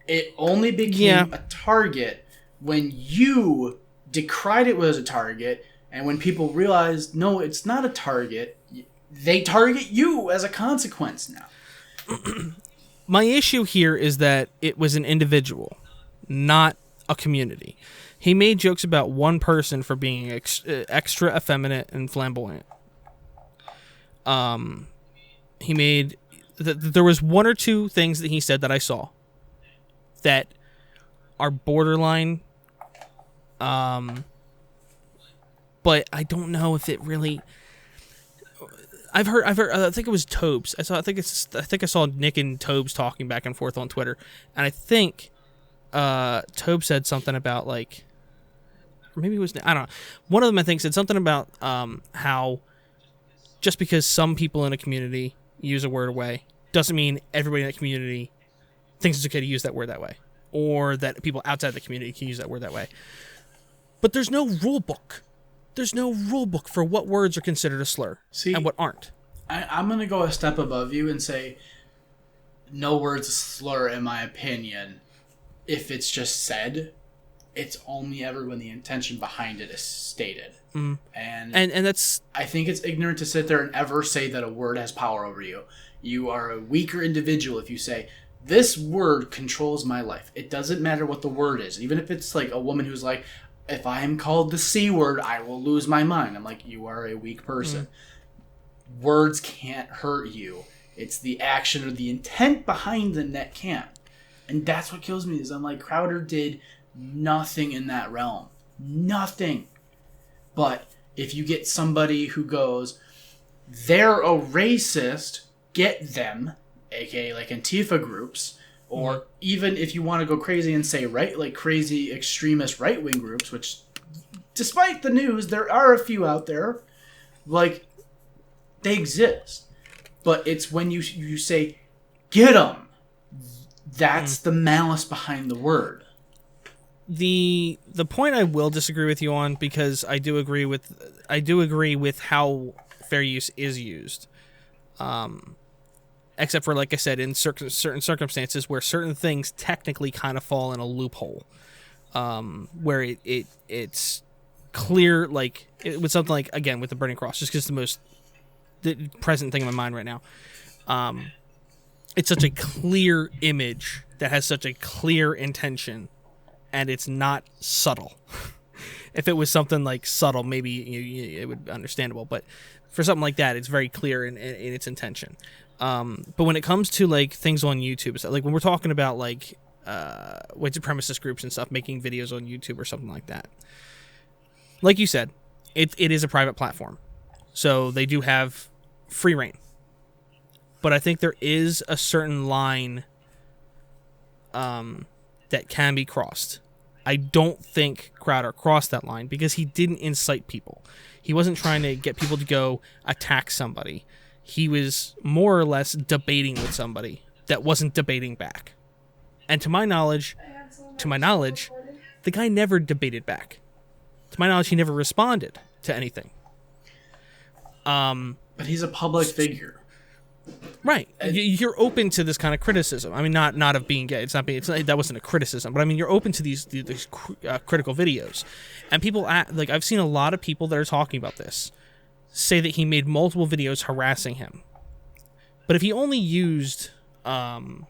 It only became a target when you decried it as a target, and when people realized, no, it's not a target, they target you as a consequence now. My issue here is that it was an individual, not a community. He made jokes about one person for being extra effeminate and flamboyant. He made... there was one or two things that he said that I saw that are borderline, but I don't know if it really... I've heard. I think it was Tobes. I think I saw Nick and Tobes talking back and forth on Twitter, and I think Tobes said something about like, or maybe it was, I don't know. One of them I think said something about how just because some people in a community use a word away doesn't mean everybody in that community thinks it's okay to use that word that way, or that people outside the community can use that word that way. But there's no rule book. There's no rule book for what words are considered a slur and what aren't. I'm going to go a step above you and say no word's a slur, in my opinion. If it's just said, it's only ever when the intention behind it is stated. Mm. And that's... I think it's ignorant to sit there and ever say that a word has power over you. You are a weaker individual if you say, this word controls my life. It doesn't matter what the word is. Even if it's like a woman who's like, if I am called the C word, I will lose my mind. I'm like, you are a weak person. Mm. Words can't hurt you. It's the action or the intent behind them that can. And that's what kills me is I'm like, Crowder did nothing in that realm. Nothing. But if you get somebody who goes, they're a racist, get them, aka like Antifa groups, or even if you want to go crazy and say like crazy extremist right-wing groups, which despite the news, there are a few out there, like they exist. But it's when you say, get them, that's the malice behind the word. The point I will disagree with you on, because I do agree with how fair use is used, except for, like I said, in certain circumstances where certain things technically kind of fall in a loophole, where it's clear, like with something like, again, with the burning cross, just because the present thing in my mind right now, it's such a clear image that has such a clear intention. And it's not subtle. If it was something like subtle, maybe it would be understandable. But for something like that, it's very clear in its intention. But when it comes to like things on YouTube, so like when we're talking about like white supremacist groups and stuff making videos on YouTube or something like that, like you said, it is a private platform, so they do have free reign. But I think there is a certain line that can be crossed. I don't think Crowder crossed that line because he didn't incite people. He wasn't trying to get people to go attack somebody. He was more or less debating with somebody that wasn't debating back. And to my knowledge, the guy never debated back. To my knowledge, he never responded to anything. But he's a public figure. Right, you're open to this kind of criticism. I mean, not of being gay. That wasn't a criticism, but I mean, you're open to these critical videos, and people like I've seen a lot of people that are talking about this say that he made multiple videos harassing him. But if he only used, because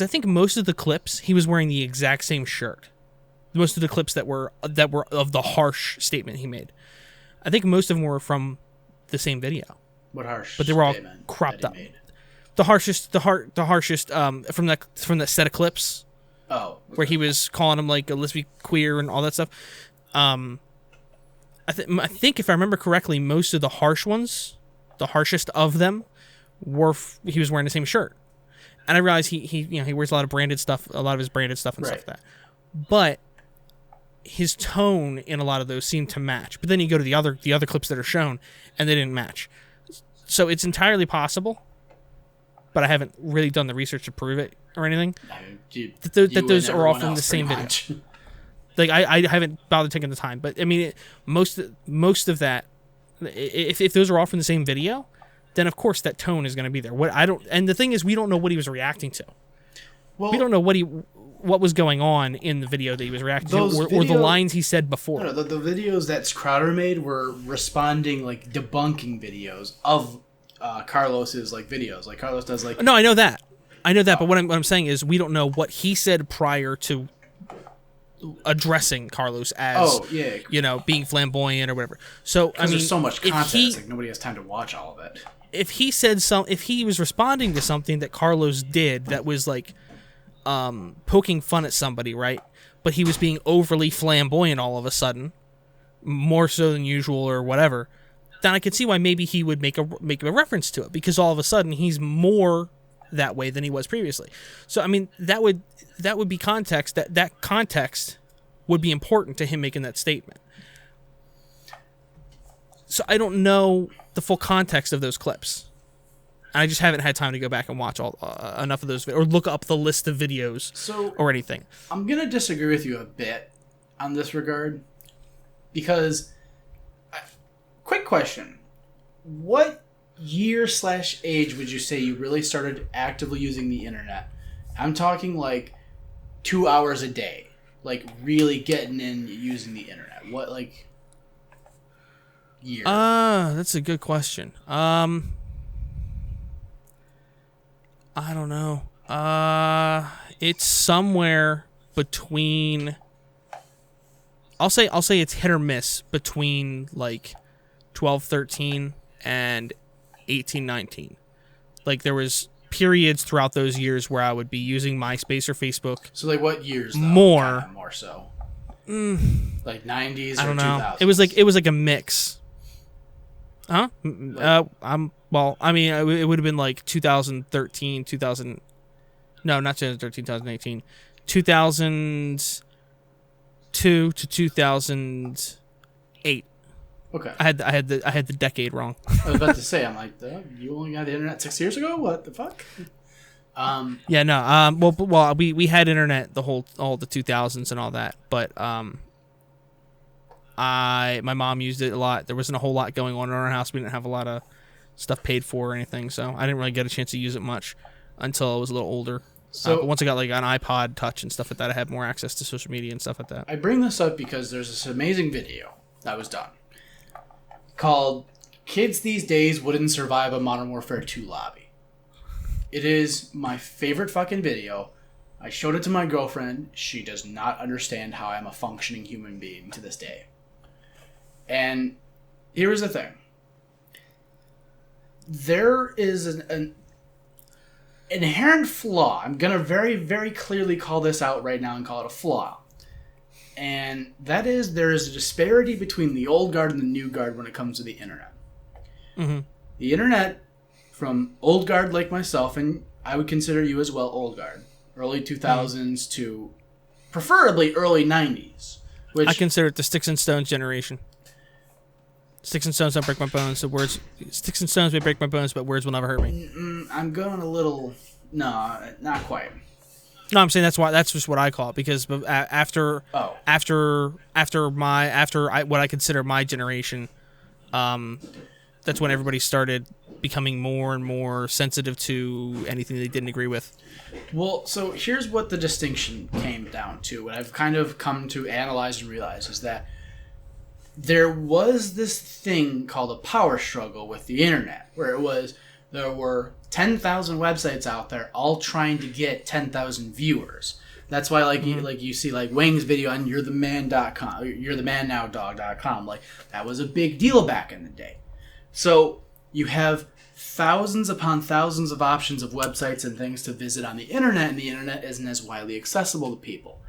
I think most of the clips he was wearing the exact same shirt. Most of the clips that were of the harsh statement he made, I think most of them were from the same video. What harsh? But they were all cropped up. The harshest from that set of clips. Oh, okay. Where he was calling him like a lesbian, queer, and all that stuff. I think if I remember correctly, most of the harsh ones, the harshest of them, he was wearing the same shirt. And I realize he wears a lot of branded stuff, a lot of his branded stuff and stuff like that. But his tone in a lot of those seemed to match. But then you go to the other clips that are shown, and they didn't match. So it's entirely possible, but I haven't really done the research to prove it or anything. That those are all from the same video. Like I haven't bothered taking the time, but I mean most of that, if those are all from the same video, then of course that tone is going to be there. And the thing is, we don't know what he was reacting to. Well, we don't know what was going on in the video that he was reacting to, or the lines he said before. No, the videos that Crowder made were responding, like debunking videos of Carlos's like videos. Like Carlos does like. No, I know that. But what I'm saying is we don't know what he said prior to addressing Carlos as being flamboyant or whatever. So I mean, there's so much content, like nobody has time to watch all of it. If he was responding to something that Carlos did that was like poking fun at somebody, right? But he was being overly flamboyant all of a sudden, more so than usual or whatever, then I could see why maybe he would make a reference to it, because all of a sudden he's more that way than he was previously. So I mean that would be context. That context would be important to him making that statement. So I don't know the full context of those clips. I just haven't had time to go back and watch enough of those or look up the list of videos or anything. I'm going to disagree with you a bit on this regard because, quick question, what year/age would you say you really started actively using the internet? I'm talking like 2 hours a day, like really getting in using the internet. What like year? That's a good question. I don't know. It's somewhere between. I'll say it's hit or miss between like 12, 13 and 18, 19. Like there was periods throughout those years where I would be using MySpace or Facebook. So like what years? Though? More so. Like 90s or 2000s. I don't know. It was like a mix. Huh? Well, I mean, it would have been like 2013, 2000. No, not 2013, 2018. 2002 to 2008. Okay. I had the decade wrong. I was about to say, I'm like, you only got the internet 6 years ago? What the fuck? Yeah, no. Well, we had internet all the 2000s and all that, but my mom used it a lot. There wasn't a whole lot going on in our house. We didn't have a lot of stuff paid for or anything, so I didn't really get a chance to use it much until I was a little older. So but once I got like an iPod Touch and stuff like that, I had more access to social media and stuff like that. I bring this up because there's this amazing video that was done called "Kids These Days Wouldn't Survive a Modern Warfare 2 Lobby." It is my favorite fucking video. I showed it to my girlfriend. She does not understand how I'm a functioning human being to this day. And here's the thing. There is an inherent flaw. I'm going to very, very clearly call this out right now and call it a flaw. And that is, there is a disparity between the old guard and the new guard when it comes to the internet. Mm-hmm. The internet, from old guard like myself, and I would consider you as well old guard, early 2000s to preferably early 90s. Which I consider it the sticks and stones generation. Sticks and stones don't break my bones. So sticks and stones may break my bones, but words will never hurt me. I'm going a little... No, not quite. No, I'm saying that's just what I call it, because after what I consider my generation, that's when everybody started becoming more and more sensitive to anything they didn't agree with. Well, so here's what the distinction came down to. What I've kind of come to analyze and realize is that there was this thing called a power struggle with the internet, where there were 10,000 websites out there all trying to get 10,000 viewers. That's why you see like Wang's video on you'retheman.com, you'rethenowdog.com. Like, that was a big deal back in the day. So you have thousands upon thousands of options of websites and things to visit on the internet, and the internet isn't as widely accessible to people.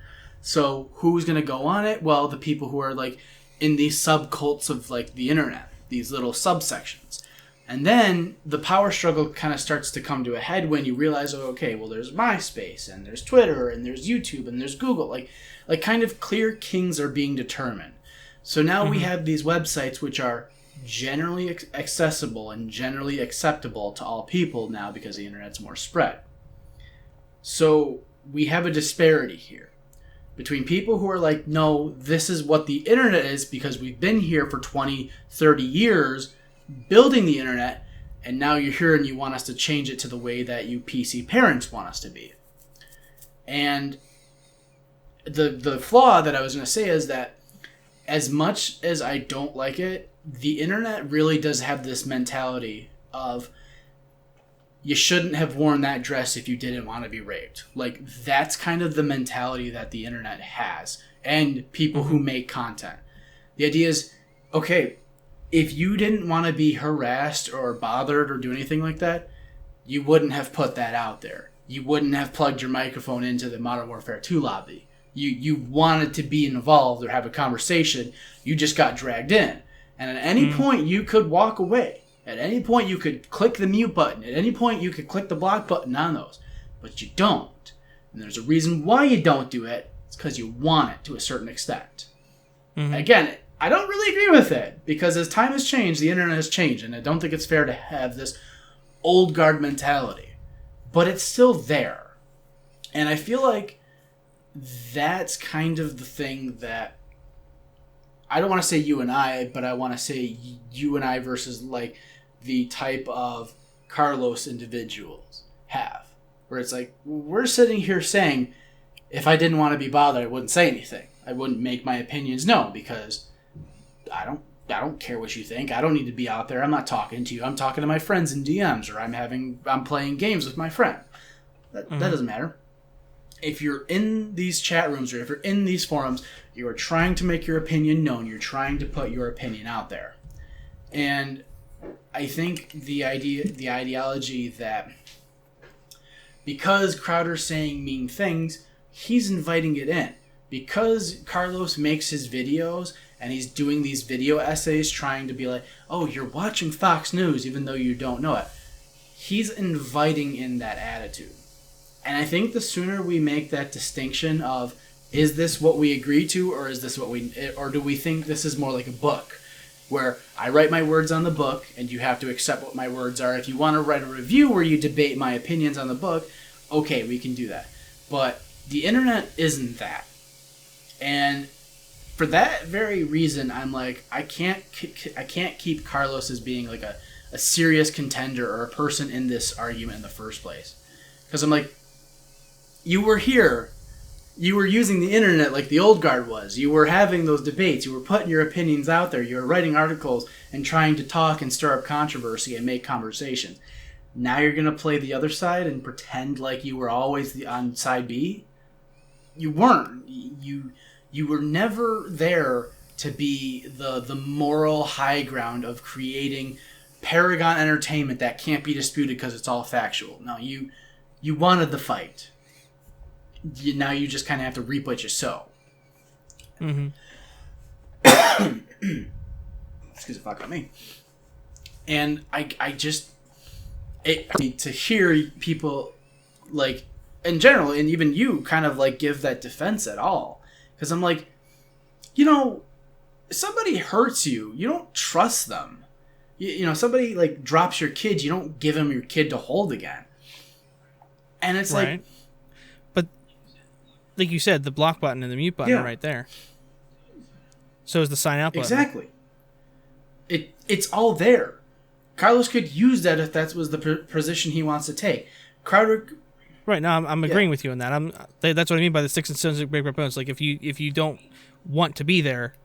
So who's going to go on it? Well, the people who are like in these subcults of like the internet, these little subsections. And then the power struggle kind of starts to come to a head when you realize, oh, okay, well, there's MySpace, and there's Twitter, and there's YouTube, and there's Google. Like kind of clear kings are being determined. So now we have these websites which are generally accessible and generally acceptable to all people now because the internet's more spread. So we have a disparity here between people who are like, no, this is what the internet is because we've been here for 20, 30 years building the internet, and now you're here and you want us to change it to the way that you PC parents want us to be. And the flaw that I was going to say is that as much as I don't like it, the internet really does have this mentality of you shouldn't have worn that dress if you didn't want to be raped. Like, that's kind of the mentality that the internet has, and people who make content. The idea is, okay, if you didn't want to be harassed or bothered or do anything like that, you wouldn't have put that out there. You wouldn't have plugged your microphone into the Modern Warfare 2 lobby. You wanted to be involved or have a conversation. You just got dragged in. And at any point, you could walk away. At any point, you could click the mute button. At any point, you could click the block button on those. But you don't. And there's a reason why you don't do it. It's because you want it to a certain extent. Again, I don't really agree with it, because as time has changed, the internet has changed, and I don't think it's fair to have this old guard mentality. But it's still there. And I feel like that's kind of the thing that, I don't want to say you and I, but I want to say you and I versus like the type of Carlos individuals have. Where it's like, we're sitting here saying, if I didn't want to be bothered, I wouldn't say anything. I wouldn't make my opinions known because I don't care what you think. I don't need to be out there. I'm not talking to you. I'm talking to my friends in DMs, or I'm playing games with my friend. That doesn't matter. If you're in these chat rooms or if you're in these forums, you are trying to make your opinion known. You're trying to put your opinion out there. And I think the ideology that because Crowder's saying mean things, he's inviting it in. Because Carlos makes his videos and he's doing these video essays trying to be like, oh, you're watching Fox News even though you don't know it. He's inviting in that attitude. And I think the sooner we make that distinction of, is this what we agree to, or is this or do we think this is more like a book where I write my words on the book and you have to accept what my words are. If you want to write a review where you debate my opinions on the book, okay, we can do that. But the internet isn't that. And for that very reason, I'm like, I can't keep Carlos as being like a serious contender or a person in this argument in the first place. Because I'm like, you were here. You were using the internet like the old guard was. You were having those debates. You were putting your opinions out there. You were writing articles and trying to talk and stir up controversy and make conversation. Now you're gonna play the other side and pretend like you were always on side B. You weren't. You were never there to be the moral high ground of creating Paragon entertainment that can't be disputed because it's all factual. No, you wanted the fight. Now you just kind of have to reap what you sow. Mm-hmm. Excuse the fuck on me. And I just... to hear people, like, in general, and even you, kind of, like, give that defense at all. Because I'm like, if somebody hurts you, you don't trust them. Somebody, like, drops your kid, you don't give them your kid to hold again. And it's right. But, like you said, the block button and the mute button are right there. So is the sign out button. Exactly. It's all there. Carlos could use that if that was the position he wants to take. Crowder... Right, now I'm agreeing with you on that. That's what I mean by the sticks and stones that break bones. Like, if you don't want to be there,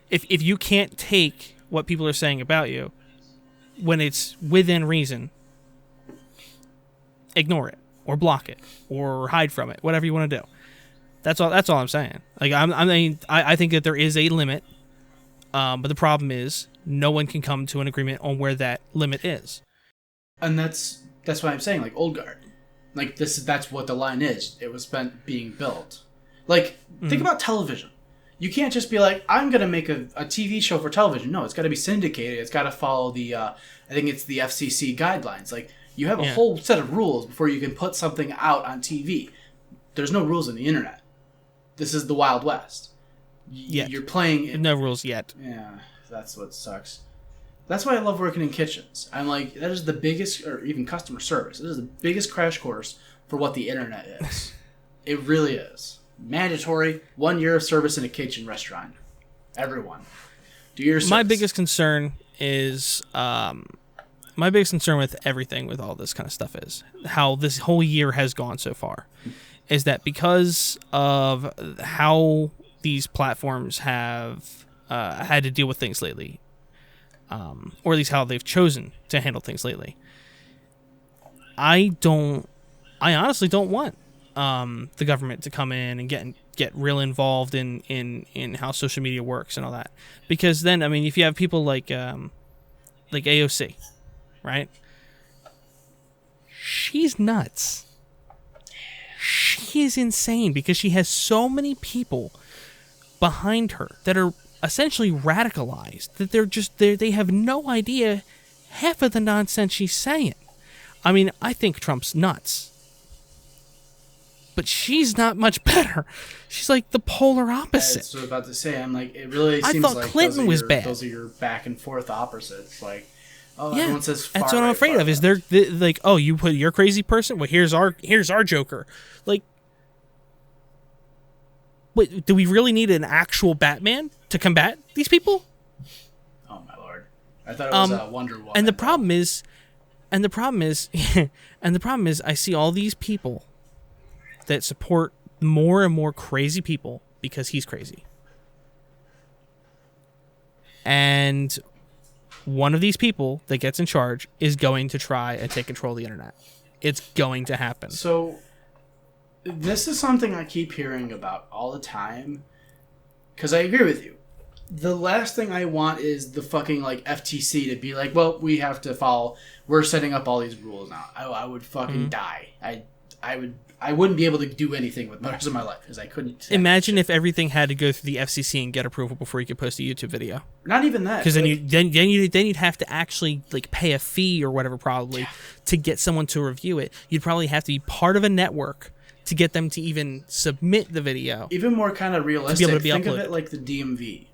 if you can't take what people are saying about you when it's within reason, ignore it or block it or hide from it, whatever you want to do. That's all I'm saying. Like, I think that there is a limit, but the problem is no one can come to an agreement on where that limit is. And that's why I'm saying, like, Old Guard. Like, that's what the line is. It was spent being built. Like, think about television. You can't just be like, I'm going to make a TV show for television. No, it's got to be syndicated. It's got to follow the, I think it's the FCC guidelines. Like, you have a whole set of rules before you can put something out on TV. There's no rules in the internet. This is the Wild West. You're playing... No rules yet. Yeah, that's what sucks. That's why I love working in kitchens. I'm like, that is the biggest, or even customer service, it is the biggest crash course for what the internet is. It really is. Mandatory 1 year of service in a kitchen restaurant. Everyone. Do your service. My biggest concern is, my biggest concern with everything with all this kind of stuff is how this whole year has gone so far. Is that because of how these platforms have had to deal with things lately, or at least how they've chosen to handle things lately. I honestly don't want the government to come in and get real involved in how social media works and all that, because then, I mean, if you have people like AOC, right? She's nuts. She is insane because she has so many people behind her that are essentially radicalized, that they have no idea half of the nonsense she's saying. I mean, I think Trump's nuts, but she's not much better. She's like the polar opposite. That's what I was about to say. I'm like, it really I seems thought like Clinton was bad. Those are your back and forth opposites. Like, oh, yeah, everyone says far that's what I'm right, afraid far of. Is left. they're like, oh, you put your crazy person? Well, here's our Joker. Like, wait, do we really need an actual Batman to combat these people? Oh my lord! I thought it was Wonder Woman. And the problem is, I see all these people that support more and more crazy people because he's crazy. And one of these people that gets in charge is going to try and take control of the internet. It's going to happen. So, this is something I keep hearing about all the time, because I agree with you. The last thing I want is the fucking, like, FTC to be like, well, we have to follow, we're setting up all these rules now. I would fucking die. I wouldn't be able to do anything with the rest of my life, because I couldn't. Imagine if everything had to go through the FCC and get approval before you could post a YouTube video. Not even that. Because then you'd have to actually, like, pay a fee or whatever, probably, to get someone to review it. You'd probably have to be part of a network to get them to even submit the video. Even more kind of realistic, think of it like the DMV.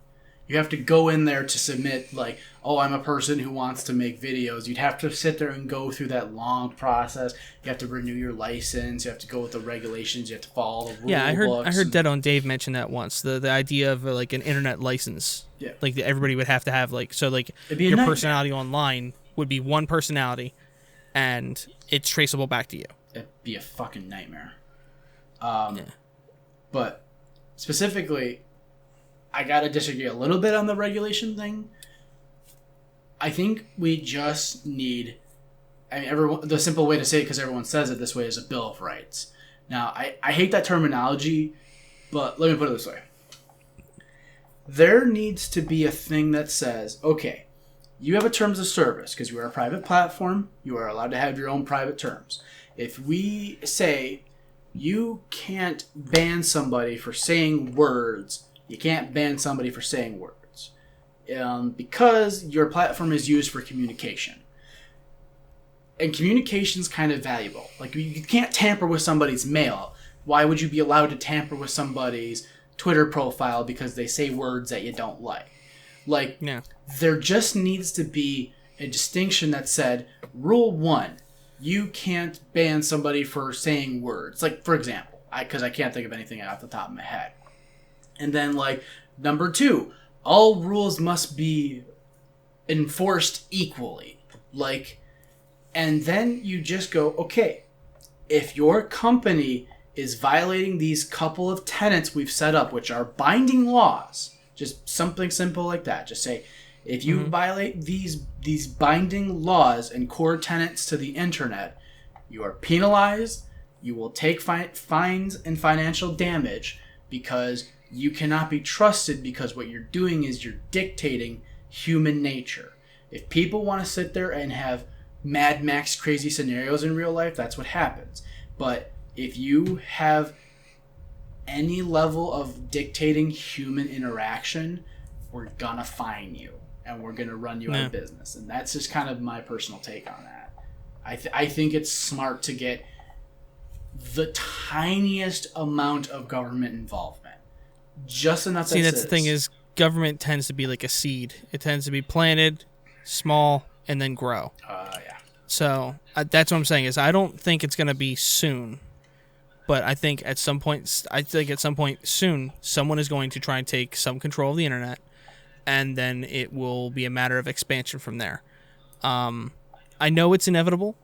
You have to go in there to submit, like, oh, I'm a person who wants to make videos. You'd have to sit there and go through that long process. You have to renew your license. You have to go with the regulations. You have to follow the rules. Yeah, I heard Dead on Dave mention that once. The idea of, like, an internet license. Yeah. Like, everybody would have to have, like, so, like, your personality online would be one personality, and it's traceable back to you. It'd be a fucking nightmare. But specifically, I gotta disagree a little bit on the regulation thing. I think we just need I mean, everyone. The simple way to say it, because everyone says it this way, is a Bill of Rights. Now, I hate that terminology, but let me put it this way. There needs to be a thing that says, okay, you have a terms of service because you are a private platform. You are allowed to have your own private terms. If we say you can't ban somebody for saying words, you can't ban somebody for saying words because your platform is used for communication. And communication's kind of valuable. Like, you can't tamper with somebody's mail. Why would you be allowed to tamper with somebody's Twitter profile because they say words that you don't like? Like, yeah. There just needs to be a distinction that said, rule 1, you can't ban somebody for saying words. Like, for example, because I can't think of anything off the top of my head. And then, like, number 2, all rules must be enforced equally. Like, and then you just go, okay, if your company is violating these couple of tenets we've set up, which are binding laws, just something simple like that. Just say, if you violate these binding laws and core tenets to the internet, you are penalized, you will take fines and financial damage because you cannot be trusted because what you're doing is you're dictating human nature. If people want to sit there and have Mad Max crazy scenarios in real life, that's what happens. But if you have any level of dictating human interaction, we're gonna fine you and we're gonna run you out of business. And that's just kind of my personal take on that. I think it's smart to get the tiniest amount of government involvement, just enough. See, that's the thing is, government tends to be like a seed. It tends to be planted, small, and then grow. Yeah. So that's what I'm saying is I don't think it's going to be soon, but I think at some point soon, someone is going to try and take some control of the internet, and then it will be a matter of expansion from there. I know it's inevitable.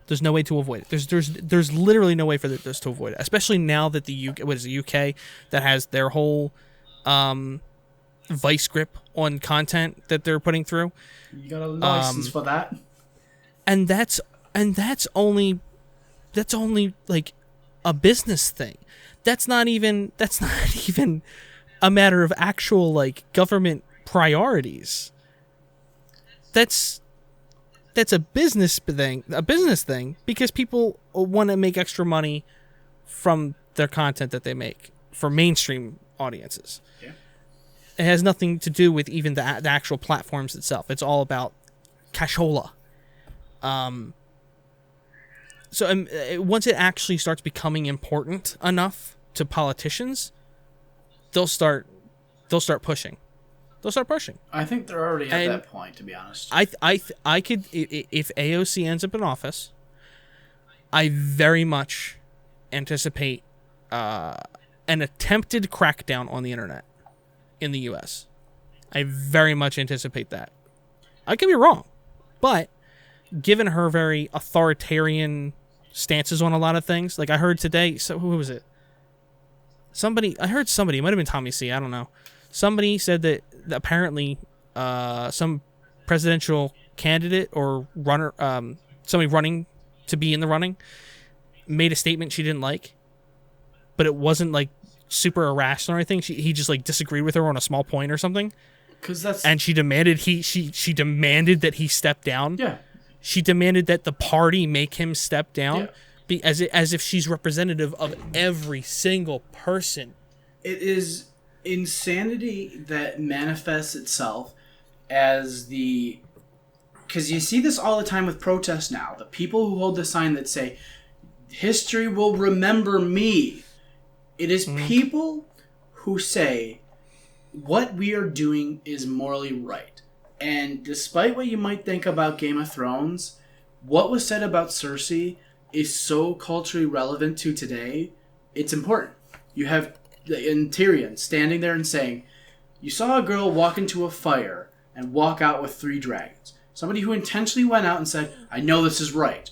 There's no way to avoid it. There's literally no way for this to avoid it, especially now that the UK that has their whole vice grip on content that they're putting through. You got a license for that. And that's only like a business thing. That's not even a matter of actual like government priorities. That's a business thing because people want to make extra money from their content that they make for mainstream audiences. Yeah. It has nothing to do with even the actual platforms itself. It's all about cashola. So once it actually starts becoming important enough to politicians, they'll start pushing. I think they're already at that point, to be honest. I could, if AOC ends up in office, I very much anticipate an attempted crackdown on the internet in the U.S. I very much anticipate that. I could be wrong, but given her very authoritarian stances on a lot of things, like I heard today, so who was it? I heard somebody, it might have been Tommy C, I don't know. Somebody said that apparently some presidential candidate or runner, somebody running to be in the running, made a statement she didn't like, but it wasn't like super irrational or anything. He just like disagreed with her on a small point or something. And she demanded she demanded that he step down. Yeah. She demanded that the party make him step down, as if she's representative of every single person. It is insanity that manifests itself as because you see this all the time with protests now. The people who hold the sign that say, "History will remember me." It is people who say, what we are doing is morally right. And despite what you might think about Game of Thrones, what was said about Cersei is so culturally relevant to today, it's important. You have Tyrion standing there and saying, you saw a girl walk into a fire and walk out with 3 dragons. Somebody who intentionally went out and said, I know this is right.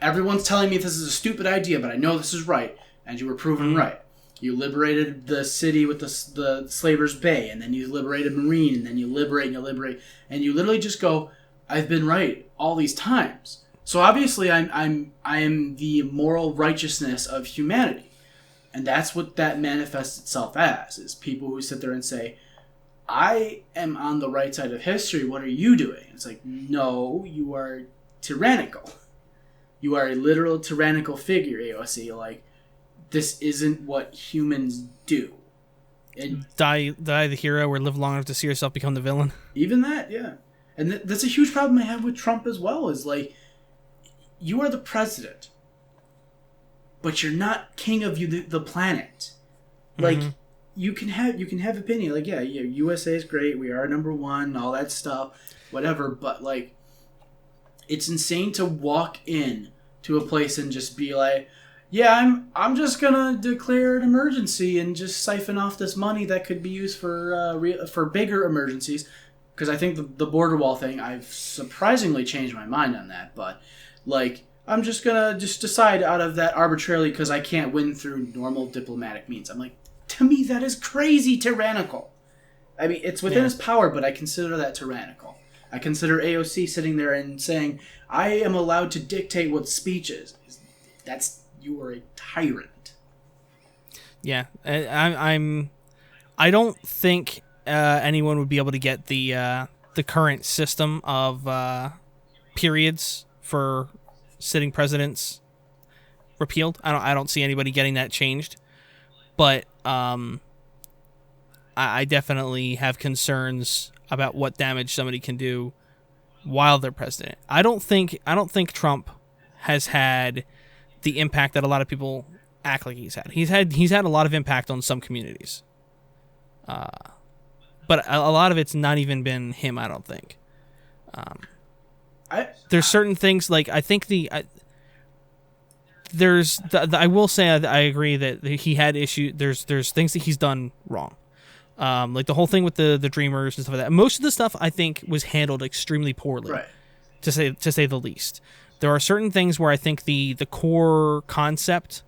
Everyone's telling me this is a stupid idea, but I know this is right. And you were proven right. You liberated the city with the Slaver's Bay, and then you liberated Marine, and then you liberate, and you liberate. And you literally just go, I've been right all these times. So obviously, I am the moral righteousness of humanity, and that's what that manifests itself as: is people who sit there and say, "I am on the right side of history. What are you doing?" It's like, no, you are tyrannical. You are a literal tyrannical figure, AOC. Like, this isn't what humans do. And die the hero or live long enough to see yourself become the villain. even that, yeah. And that's a huge problem I have with Trump as well, is like, you are the president, but you're not king of the planet. Like, you can have opinion. Like, yeah, USA is great. We are number one, all that stuff, whatever. But like, it's insane to walk in to a place and just be like, yeah, I'm just gonna declare an emergency and just siphon off this money that could be used for bigger emergencies. Because I think the border wall thing, I've surprisingly changed my mind on that. But like, I'm just gonna decide out of that arbitrarily because I can't win through normal diplomatic means. I'm like, to me, that is crazy tyrannical. I mean, it's within his power, but I consider that tyrannical. I consider AOC sitting there and saying, I am allowed to dictate what speech is. You are a tyrant. Yeah, I don't think anyone would be able to get the current system of periods for sitting presidents repealed. I don't see anybody getting that changed. But I definitely have concerns about what damage somebody can do while they're president. I don't think Trump has had the impact that a lot of people act like he's had. He's had a lot of impact on some communities. But a lot of it's not even been him, I don't think. There's certain things, like, I think I will say I agree that he had issues. There's things that he's done wrong. Like the whole thing with the Dreamers and stuff like that. Most of the stuff I think was handled extremely poorly, Right. to say the least. There are certain things where I think the core concept,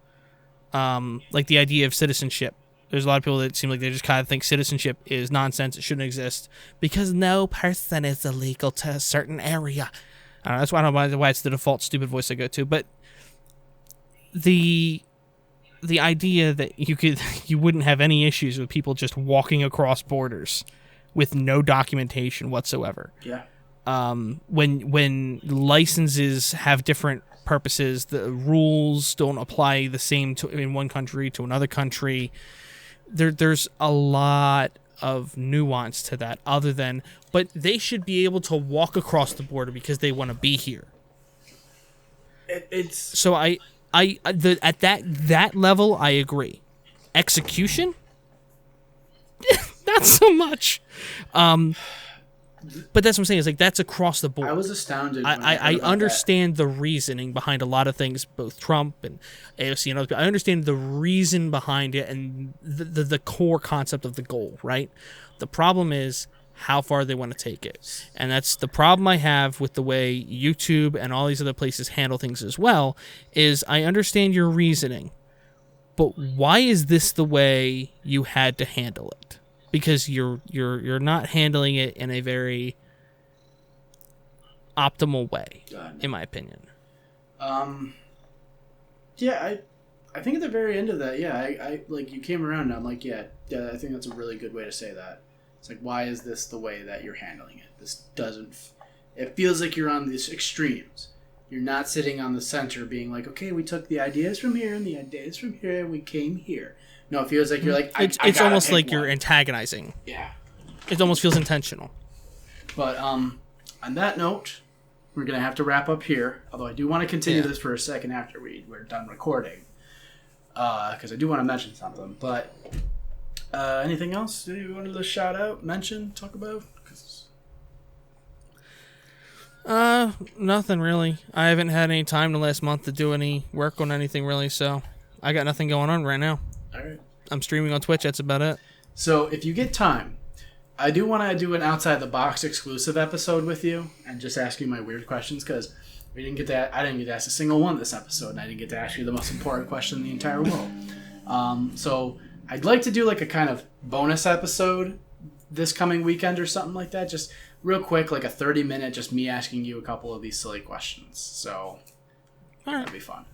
like the idea of citizenship. There's a lot of people that seem like they just kind of think citizenship is nonsense. It shouldn't exist because no person is illegal to a certain area. I don't know, that's why I don't know why it's the default stupid voice I go to. But the idea that you wouldn't have any issues with people just walking across borders with no documentation whatsoever. Yeah. When licenses have different purposes, the rules don't apply the same in one country to another country. There's a lot of nuance to that, but they should be able to walk across the border because they want to be here. So at that level, I agree. Execution, not so much. But that's what I'm saying, is like, that's across the board. I was astounded. I understand the reasoning behind a lot of things, both Trump and AOC and other people. I understand the reason behind it and the core concept of the goal, right? The problem is how far they want to take it. And that's the problem I have with the way YouTube and all these other places handle things as well, is I understand your reasoning, but why is this the way you had to handle it? Because you're not handling it in a very optimal way, in my opinion. Yeah, I think at the very end of that, yeah, I like, you came around and I'm like, yeah, I think that's a really good way to say that. It's like, why is this the way that you're handling it? This doesn't... It feels like you're on these extremes. You're not sitting on the center being like, okay, we took the ideas from here and the ideas from here and we came here. No, it feels like you're like, it's almost like you're antagonizing. Yeah. It almost feels intentional. But on that note, we're going to have to wrap up here. Although I do want to continue this for a second after we're done recording. Because I do want to mention something. But anything else you wanted to shout out, mention, talk about? Nothing really. I haven't had any time the last month to do any work on anything really, so I got nothing going on right now. All right. I'm streaming on Twitch. That's about it. So if you get time, I do want to do an outside the box exclusive episode with you and just ask you my weird questions, because I didn't get to ask a single one this episode, and I didn't get to ask you the most important question in the entire world. So I'd like to do like a kind of bonus episode this coming weekend or something like that. Just real quick, like a 30-minute, just me asking you a couple of these silly questions. So All right. that'd be fun.